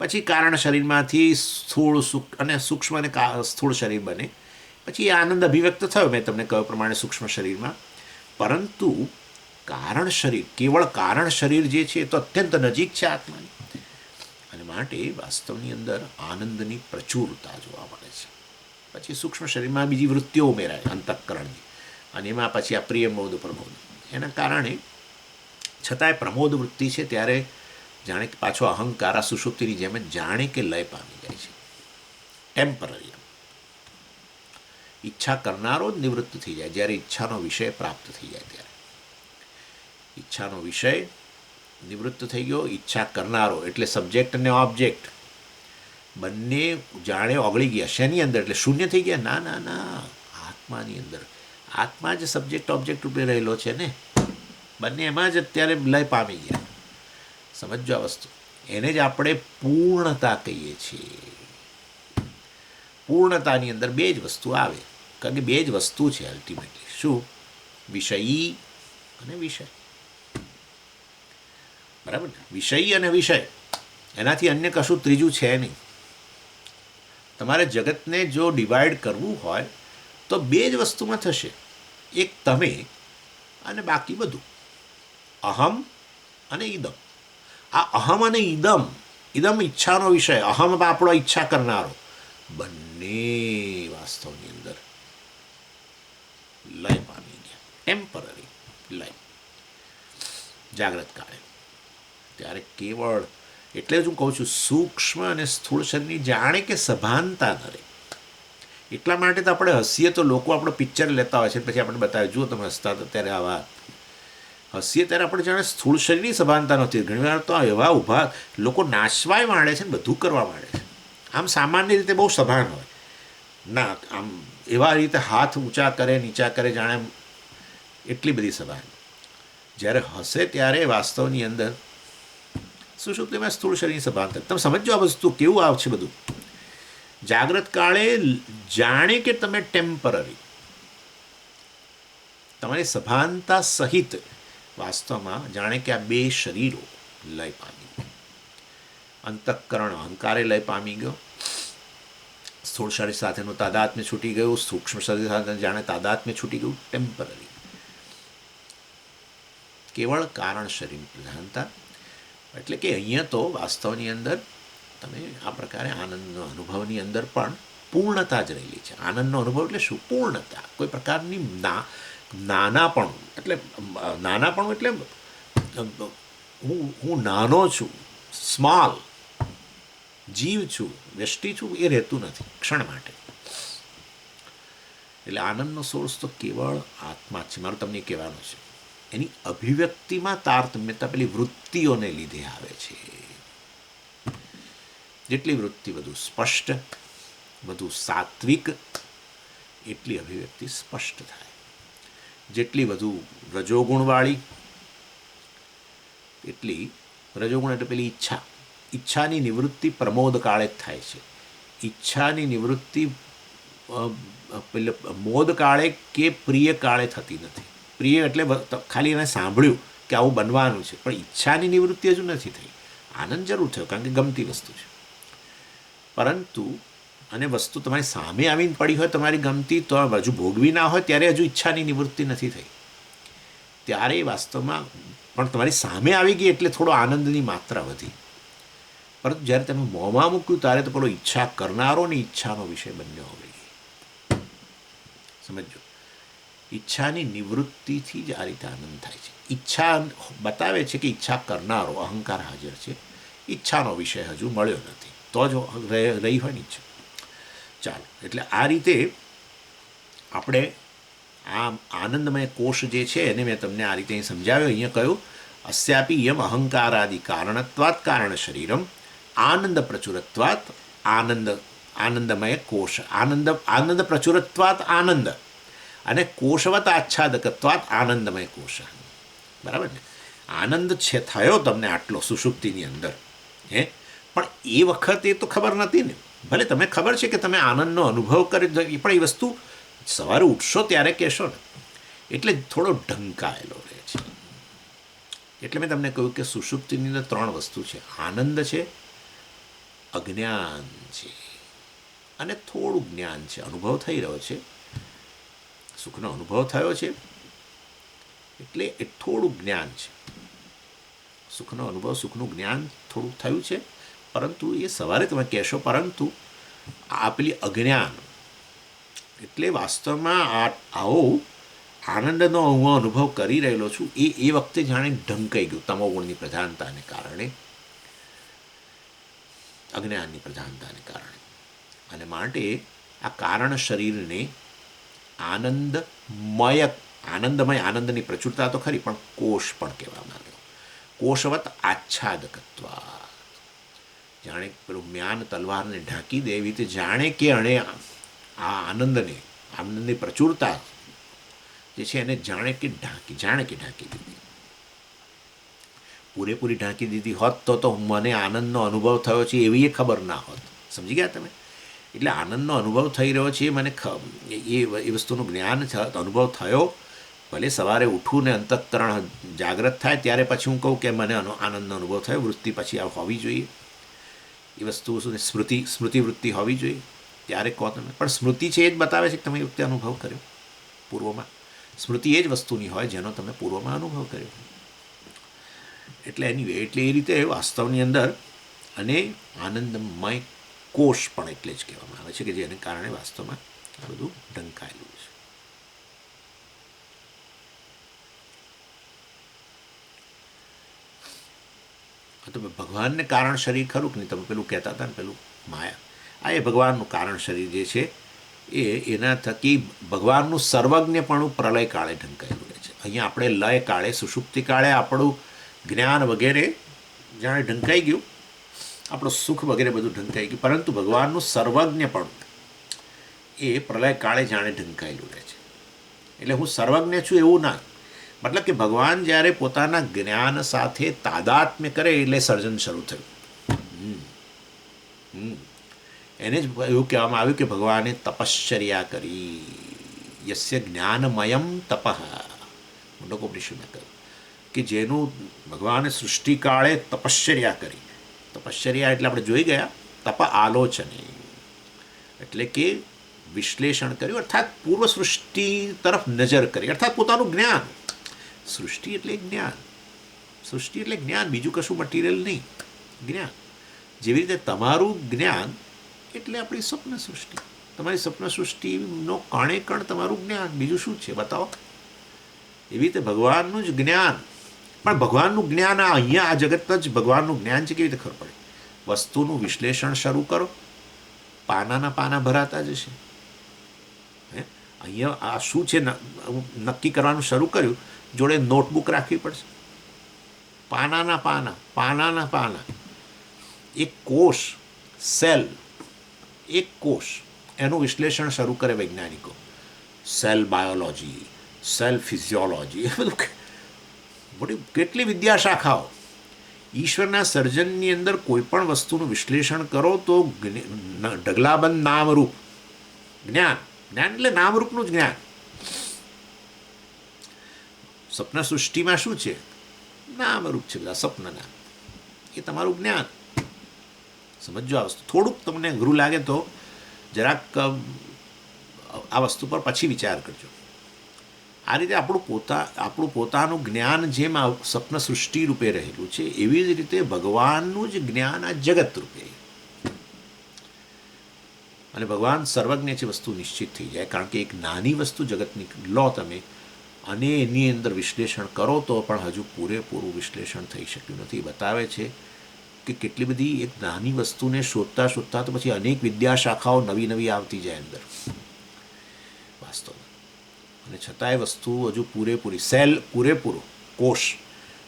Speaker 1: પછી કારણ શરીરમાંથી સ્થૂળ સુખ અને સૂક્ષ્મ અને સ્થૂળ શરીર બને. પછી એ આનંદ અભિવ્યક્ત થયો મેં તમને કહ્યું પ્રમાણે સૂક્ષ્મ શરીરમાં. પરંતુ કારણ શરીર, કેવળ કારણ શરીર જે છે એ તો અત્યંત નજીક છે આત્માની. અને માટે વાસ્તવની અંદર આનંદની પ્રચુરતા જોવા મળે છે. પછી સૂક્ષ્મ શરીરમાં બીજી વૃત્તિઓ ઉમેરાય અંતઃકરણની, અને એમાં પછી આ પ્રિયમોદ પ્રમોદ. એના કારણે છતાંય પ્રમોદ વૃત્તિ છે ત્યારે જાણે કે પાછો અહંકાર આ સુષુપ્તિની જેમ જ જાણે કે લય પામી જાય છે, ટેમ્પરરી. ઈચ્છા કરનારો જ નિવૃત્ત થઈ જાય જ્યારે ઈચ્છાનો વિષય પ્રાપ્ત થઈ જાય ત્યારે. ઈચ્છાનો વિષય નિવૃત્ત થઈ ગયો, ઈચ્છા કરનારો એટલે સબ્જેક્ટ અને ઓબ્જેક્ટ બંને જાણે ઓગળી ગયા. શેની અંદર? એટલે શૂન્ય થઈ ગયા? ના ના ના, આત્માની અંદર. આત્મા જ સબ્જેક્ટ ઓબ્જેક્ટ રૂપે રહેલો છે ને. બંને એમાં જ અત્યારે લય પામી ગયા. સમજો આ વસ્તુ. એને જ આપણે પૂર્ણતા કહીએ છીએ. પૂર્ણતાની અંદર બે જ વસ્તુ આવે, કારણ કે બે જ વસ્તુ છે અલ્ટિમેટલી. શું? વિષયી અને વિષય. બરાબર ને? વિષયી અને વિષય, એનાથી અન્ય કશું ત્રીજું છે નહીં. તમારે જગતને જો ડિવાઈડ કરવું હોય તો બે જ વસ્તુમાં થશે, એક તમે અને બાકી બધું. અહમ અને ઈદમ. આ અહમ અને ઈદમ, ઈદમ ઈચ્છાનો વિષય, અહમ આપણો ઈચ્છા કરનારો, બંને વાસ્તવની અંદર લય પામી ગયા, ટેમ્પરરી લય જાગ્રત કાળે. ત્યારે કેવળ એટલે જ હું કહું છું સૂક્ષ્મ અને સ્થૂળ શરીરની જાણે કે સભાનતા ન રહે. એટલા માટે તો આપણે હસીએ તો લોકો આપણે પિક્ચર લેતા હોય છે, પછી આપણે બતાવે જુઓ તમે હસતા તો ત્યારે આવા હસીએ ત્યારે આપણે જાણે સ્થૂળ શરીરની સભાનતા નથી. ઘણીવાર તો એવા ઊભા લોકો નાચવાય માંડે છે ને બધું કરવા માંડે છે. આમ સામાન્ય રીતે બહુ સભાન હોય ના, આમ એવા રીતે હાથ ઊંચા કરે નીચા કરે જાણે એટલી બધી સભાન. જ્યારે હસે ત્યારે વાસ્તવની અંદર સુષુપ્તિમાં સ્થૂળ શરીરની સભાનતા. તમે સમજો આ વસ્તુ કેવું આવે છે બધું. જાગ્રત કાળે જાણે કે તમે ટેમ્પરરી તમારી સભાનતા સહિત વાસ્તવમાં જાણે કે આ બે શરીરો લય પામી ગયા. અંતઃકરણ અહંકારે લય પામી ગયો, સ્થૂળ શરીર સાથેનું તાદાત્મ્ય છૂટી ગયું, સૂક્ષ્મ શરીર સાથે જાણે તાદાત્મ્ય છૂટી ગયું ટેમ્પરરી. કેવળ કારણ શરીર પ્રધાનતા. એટલે કે અહીંયા તો વાસ્તવની અંદર તમે આ પ્રકારે આનંદનો અનુભવની અંદર પણ પૂર્ણતા જ રહેલી છે. આનંદનો અનુભવ એટલે શું? પૂર્ણતા. કોઈ પ્રકારની નાનાપણું એટલે હું નાનો છું, સ્મોલ જીવ છું, વ્યષ્ટિ છું, એ રહેતું નથી ક્ષણ માટે. એટલે આનંદનો સોર્સ તો કેવળ આત્મા છે. મારું તમને કહેવાનું છે એની અભિવ્યક્તિમાં તારતમ્યતા પેલી વૃત્તિઓને લીધે આવે છે. જેટલી વૃત્તિ વધુ સ્પષ્ટ, વધુ સાત્વિક, એટલી અભિવ્યક્તિ સ્પષ્ટ થાય. જેટલી વધુ રજોગુણવાળી, એટલી રજોગુણ એટલે પેલી ઈચ્છાની નિવૃત્તિ પ્રમોદ કાળે જ થાય છે. ઈચ્છાની નિવૃત્તિ પેલે મોદ કાળે કે પ્રિય કાળે થતી નથી. પ્રિય એટલે ખાલી એને સાંભળ્યું કે આવું બનવાનું છે, પણ ઈચ્છાની નિવૃત્તિ હજુ નથી થઈ. આનંદ જરૂર થયો કારણ કે ગમતી વસ્તુ છે, પરંતુ અને વસ્તુ તમારી સામે આવીને પડી હોય તમારી ગમતી, તો હજુ ભોગવી ના હોય ત્યારે હજુ ઈચ્છાની નિવૃત્તિ નથી થઈ. ત્યારે વાસ્તવમાં પણ તમારી સામે આવી ગઈ એટલે થોડો આનંદની માત્રા વધી. પરંતુ જ્યારે તમે મોંમાં મૂક્યું ત્યારે તો પેલો ઈચ્છા કરનારો ને ઈચ્છાનો વિષય બંને હોવી ગઈ. સમજો, ઈચ્છાની નિવૃત્તિથી જ આ રીતે આનંદ થાય છે. ઈચ્છા બતાવે છે કે ઈચ્છા કરનારો અહંકાર હાજર છે, ઈચ્છાનો વિષય હજુ મળ્યો નથી, તો જ રહી હોય ને ઈચ્છા. ચાલો, એટલે આ રીતે આપણે આ આનંદમય કોષ જે છે એને મેં તમને આ રીતે સમજાવ્યો. અહીંયા કહ્યું અસ્યાપી યમ અહંકારાદિ કારણત્વાત કારણ શરીરમ આનંદ પ્રચુરત્વાત આનંદમય કોષ આનંદ પ્રચુરત્વાત આનંદ અને કોષવત આચ્છાદકત્વાત આનંદમય કોષ. બરાબર ને? આનંદ છે થયો તમને આટલો સુષુપ્તિની અંદર, પણ એ વખતે તો ખબર નથી ને. ભલે તમને ખબર છે કે તમે આનંદનો અનુભવ કરી, પણ એ વસ્તુ સવારે ઉઠશો ત્યારે કહેશો ને, એટલે થોડો ઢંકાયેલો રહે છે. એટલે મેં તમને કહ્યું કે સુષુપ્તિની અંદર 3 વસ્તુ છે: આનંદ છે, અજ્ઞાન છે અને થોડું જ્ઞાન છે. અનુભવ થઈ રહ્યો છે, સુખનો અનુભવ થયો છે એટલે એ થોડું જ્ઞાન છે. સુખનો અનુભવ, સુખનું જ્ઞાન થોડું થયું છે, પરંતુ એ સવારે તમે કહેશો. પરંતુ આ પેલી અજ્ઞાન એટલે વાસ્તવમાં આવો આનંદનો હું અનુભવ કરી રહેલો છું એ વખતે જાણે ઢંકાઈ ગયું તમોગુણની પ્રધાનતાને કારણે, અજ્ઞાનની પ્રધાનતાને કારણે. અને માટે આ કારણ શરીરને આનંદની પ્રચુરતા તો ખરી, પણ કોષ પણ કહેવામાં આવ્યો. કોષવત આચ્છાદકત્વ, જાણે પેલું મ્યાન તલવારને ઢાંકી દે એવી રીતે જાણે કે અણે આ આનંદની પ્રચુરતા જે છે એને જાણે કે ઢાંકી દીધી. પૂરેપૂરી ઢાંકી દીધી હોત તો મને આનંદનો અનુભવ થયો છે એવી એ ખબર ના હોત. સમજી ગયા તમે? એટલે આનંદનો અનુભવ થઈ રહ્યો છે મને એ વસ્તુનું જ્ઞાન અનુભવ થયો. ભલે સવારે ઉઠું ને અંતઃકરણ જાગ્રત થાય ત્યારે પછી હું કહું કે મને આનંદનો અનુભવ થયો. વૃત્તિ પછી આ હોવી જોઈએ, એ વસ્તુ સ્મૃતિ વૃત્તિ હોવી જોઈએ, ત્યારે કહો તમે. પણ સ્મૃતિ છે એ જ બતાવે છે કે તમે એ વખતે અનુભવ કર્યો પૂર્વમાં. સ્મૃતિ એ જ વસ્તુની હોય જેનો તમે પૂર્વમાં અનુભવ કર્યો. એટલે એટલે એ રીતે વાસ્તવની અંદર અને આનંદમય કોષ પણ એટલે જ કહેવામાં આવે છે કે જેને કારણે વાસ્તવમાં આ બધું ઢંકાયેલું છે. તો ભગવાનને કારણ શરીર ખરું કે નહીં? તમે પેલું કહેતા હતા ને, પેલું માયા, આ એ ભગવાનનું કારણ શરીર જે છે એના થકી ભગવાનનું સર્વજ્ઞપણું પ્રલય કાળે ઢંકાયેલું રહે છે. અહીંયા આપણે લય કાળે, સુષુપ્તિ કાળે આપણું જ્ઞાન વગેરે જાણે ઢંકાઈ ગયું, આપણું સુખ વગેરે બધું ઢંકાઈ ગયું, પરંતુ ભગવાનનું સર્વજ્ઞપણું એ પ્રલય કાળે જાણે ઢંકાયેલું રહે છે. એટલે હું સર્વજ્ઞ છું એવું ના, મતલબ કે ભગવાન જ્યારે પોતાના જ્ઞાન સાથે તાદાત્મ્ય કરે એટલે સર્જન શરૂ થયું. એને જ એવું કહેવામાં આવ્યું કે ભગવાને તપશ્ચર્યા કરી. યસ્ય જ્ઞાનમયમ તપઃ, મુંડકોપનિષદમાં કહ્યું કે જેનું ભગવાને સૃષ્ટિકાળે તપશ્ચર્યા કરી. તપશ્ચર્યા એટલે આપણે જોઈ ગયા, તપ આલોચને એટલે કે વિશ્લેષણ કર્યું, અર્થાત પૂર્વ સૃષ્ટિ તરફ નજર કરી, અર્થાત પોતાનું જ્ઞાન. સૃષ્ટિ એટલે જ્ઞાન, સૃષ્ટિ એટલે જ્ઞાન, બીજું કશું મટીરિયલ નહીં, જ્ઞાન. જેવી રીતે તમારું જ્ઞાન એટલે આપણી સ્વપ્ન સૃષ્ટિ. તમારી સ્વપ્ન સૃષ્ટિનો કણે કણ તમારું જ્ઞાન, બીજું શું છે બતાવો. એવી રીતે ભગવાનનું જ જ્ઞાન. પણ ભગવાનનું જ્ઞાન અહીંયા આ જગત જ ભગવાનનું જ્ઞાન છે. કેવી રીતે ખબર પડે? વસ્તુનું વિશ્લેષણ શરૂ કરો, પાનાના પાના ભરાતા જશે. અહીંયા આ શું છે નક્કી કરવાનું શરૂ કર્યું, જોડે નોટબુક રાખવી પડશે. પાનાના પાના, પાનાના પાના. એક કોષ, સેલ, એક કોષ, એનું વિશ્લેષણ શરૂ કરે વૈજ્ઞાનિકો. સેલ બાયોલોજી, સેલ ફિઝિયોલોજી, એ બધું મોટી કેટલી વિદ્યાશાખાઓ. ઈશ્વરના સર્જનની અંદર કોઈ પણ વસ્તુનું વિશ્લેષણ કરો તો ઢગલાબંધ નામરૂપ જ્ઞાન. જ્ઞાન એટલે નામરૂપનું જ જ્ઞાન. સ્વપ્ન સૃષ્ટિમાં શું છે? નામરૂપ છે બધા સપનના. એ તમારું જ્ઞાન. સમજો આ વસ્તુ. થોડુંક તમને અઘરું લાગે તો જરાક આ વસ્તુ પર પછી વિચાર કરજો. આ રીતે આપણું પોતાનું જ્ઞાન જેમ આ સ્વપ્ન સૃષ્ટિ રૂપે રહેલું છે, એવી જ રીતે ભગવાનનું જ જ્ઞાન આ જગત રૂપે. અને ભગવાન સર્વજ્ઞ છે, વસ્તુ નિશ્ચિત થઈ જાય. કારણ કે એક નાની વસ્તુ જગતની લો તમે અને એની અંદર વિશ્લેષણ કરો તો પણ હજુ પૂરેપૂરું વિશ્લેષણ થઈ શક્યું નથી. બતાવે છે કે કેટલી બધી એક નાની વસ્તુને શોધતા શોધતા તો પછી અનેક વિદ્યાશાખાઓ નવી નવી આવતી જાય અંદર વાસ્તવમાં. અને છતાંય વસ્તુ હજુ પૂરેપૂરી, સેલ પૂરેપૂરો, કોષ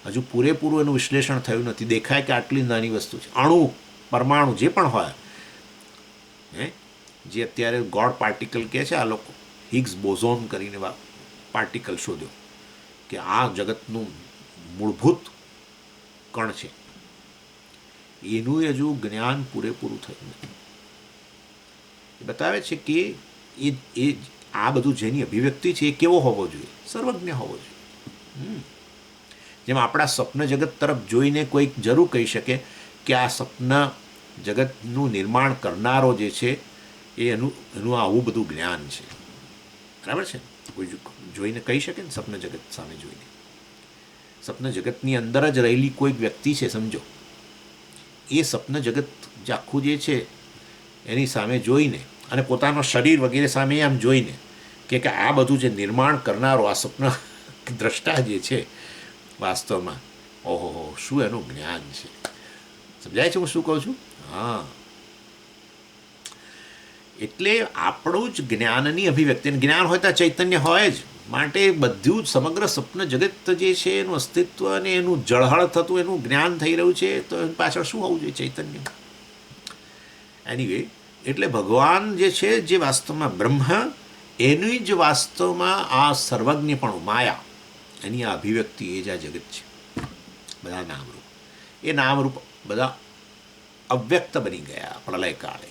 Speaker 1: હજુ પૂરેપૂરું એનું વિશ્લેષણ થયું નથી. દેખાય કે આટલી નાની વસ્તુ છે. અણુ, પરમાણુ જે પણ હોય, જે અત્યારે ગોડ પાર્ટિકલ કહે છે આ લોકો, હિગ્સ બોઝોન કરીને પાર્ટિકલ શોધ્યો કે આ જગતનું મૂળભૂત કણ છે. એનું હજુ જ્ઞાન પૂરેપૂરું થયું નથી. એ બતાવે છે કે એ આ બધું જેની અભિવ્યક્તિ છે એ કેવો હોવો જોઈએ? સર્વજ્ઞ હોવો જોઈએ. જેમ આપણા સ્વપ્ન જગત તરફ જોઈને કોઈક જરૂર કહી શકે કે આ સ્વપ્ન જગતનું નિર્માણ કરનારો જે છે એનું આવું બધું જ્ઞાન છે. બરાબર છે? કોઈ જોઈને કહી શકે ને સ્વપ્ન જગત સામે જોઈને. સ્વપ્ન જગતની અંદર જ રહેલી કોઈક વ્યક્તિ છે સમજો, એ સ્વપ્ન જગત જે આખું જે છે એની સામે જોઈને અને પોતાનો શરીર વગેરે સામે આમ જોઈને કે આ બધું જે નિર્માણ કરનારો આ સ્વપ્ન દ્રષ્ટા જે છે વાસ્તવમાં, ઓહો શું એનું જ્ઞાન છે. સમજાય છે હું શું કહું છું? હા, એટલે આપણું જ જ્ઞાનની અભિવ્યક્તિ. જ્ઞાન હોય તો ચૈતન્ય હોય જ. માટે બધું જ સમગ્ર સ્વપ્ન જગત જે છે એનું અસ્તિત્વ અને એનું જળહળ થતું એનું જ્ઞાન થઈ રહ્યું છે, તો એની પાછળ શું હોવું જોઈએ? ચૈતન્ય. એનીવે, એટલે ભગવાન જે છે જે વાસ્તવમાં બ્રહ્મ, એની જ વાસ્તવમાં આ સર્વજ્ઞપણું, માયા, એની આ અભિવ્યક્તિ એ જ આ જગત છે. બધા નામરૂપ, એ નામરૂપ બધા અવ્યક્ત બની ગયા પ્રલય કાળે,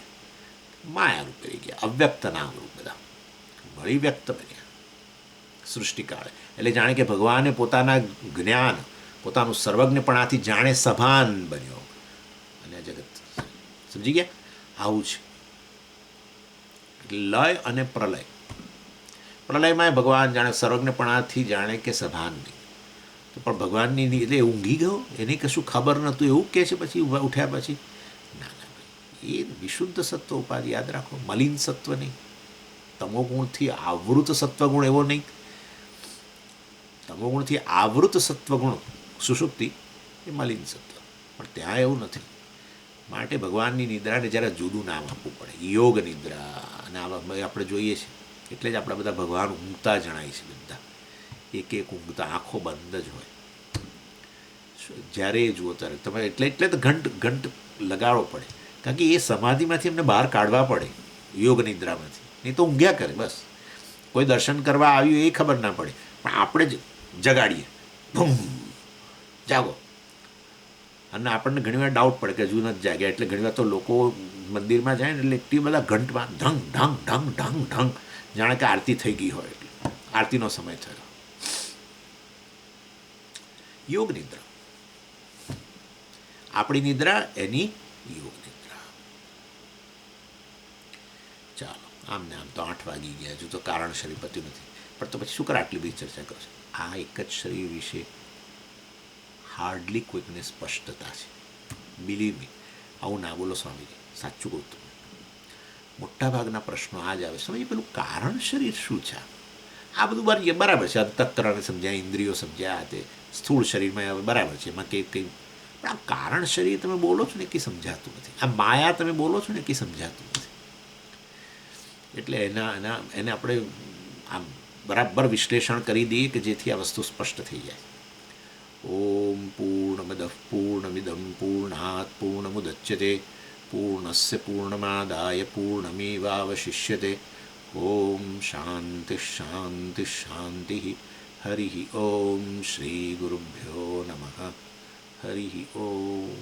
Speaker 1: માયા રૂપે રહી ગયા. અવ્યક્ત નામરૂપ બધા મળી વ્યક્ત બન્યા સૃષ્ટિકાળે. એટલે જાણે કે ભગવાને પોતાના જ્ઞાન, પોતાનું સર્વજ્ઞપણાથી જાણે સભાન બન્યો અને આ જગત. સમજી ગયા? આવું છે લય અને પ્રલય. પ્રલયમાં ભગવાન જાણે સર્વજ્ઞપણાથી જાણે કે સભાન નહીં. તો પણ ભગવાનની એટલે ઊંઘી ગયો, એને કશું ખબર નહોતું એવું કહે છે પછી ઉઠ્યા પછી? ના ના, એ વિશુદ્ધ સત્વ ઉપાધિ યાદ રાખો. મલિન સત્વ નહીં, તમોગુણથી આવૃત સત્વગુણ એવો નહીં. તમોગુણથી આવૃત સત્વગુણ સુષુપ્તિ એ મલિન સત્વ, પણ ત્યાં એવું નથી. માટે ભગવાનની નિદ્રાને જ્યારે જુદું નામ આપવું પડે, યોગ નિદ્રા. અને આપણે જોઈએ છીએ એટલે જ આપણા બધા ભગવાન ઊંઘતા જણાય છે. બધા એક એક ઊંઘતા, આંખો બંધ જ હોય. જ્યારે જુઓ ત્યારે તમે એટલે તો ઘંટ લગાડવો પડે, કારણ કે એ સમાધિમાંથી એમને બહાર કાઢવા પડે, યોગ નિદ્રામાંથી. નહીં તો ઊંઘ્યા કરે બસ. કોઈ દર્શન કરવા આવ્યું એ ખબર ના પડે, પણ આપણે જ જગાડીએ, ભૂમ જાગો. અને આપણને ઘણીવાર ડાઉટ પડે કે હજુ નથી જાગ્યા. એટલે ઘણીવાર તો લોકો મંદિરમાં જાય ને એટલે એટલી બધા ઘંટમાં ઢંગ ઢંગ ઢંગ ઢંગ ઢંગ, જાણે કે આરતી થઈ ગઈ હોય, એટલે આરતીનો સમય થયો. યોગ નિદ્રા, આપણી નિદ્રા એની યોગ નિદ્રા. ચાલો, આમ ને આમ તો 8 વાગી ગયા, હજુ તો કારણ શરીર પત્યું નથી, પણ તો પછી શું કરે આટલી બધી ચર્ચા કરશે? આ એક જ શરીર વિશે હાર્ડલી કોઈકને સ્પષ્ટતા છે. બિલીવ મી, આવું ના બોલો સ્વામીજી, સાચું કહું. મોટાભાગના પ્રશ્નો આ જ આવે, સ્વામી પેલું કારણ શરીર શું છે? આ બધું બરાબર છે, અંતઃકરણને સમજ્યા, ઇન્દ્રિયો સમજ્યા, તે સ્થૂળ શરીરમાં બરાબર છે, એમાં કંઈ પણ આ કારણ શરીર તમે બોલો છો ને કંઈ સમજાતું નથી. આ માયા તમે બોલો છો ને કંઈ સમજાતું નથી. એટલે એને આપણે આમ બરાબર વિશ્લેષણ કરી દઈએ કે જેથી આ વસ્તુ સ્પષ્ટ થઈ જાય. ઓમ પૂર્ણમદ પૂર્ણમિદમ પૂર્ણાત પૂર્ણમુદચ્યતે પૂર્ણસ્ય પૂર્ણમાદાય પૂર્ણમેવાવશિષ્યતે. ઓમ શાંતિ શાંતિ શાંતિ. હરિ ઓમ શ્રી ગુરુભ્યો નમઃ. હરિ ઓમ.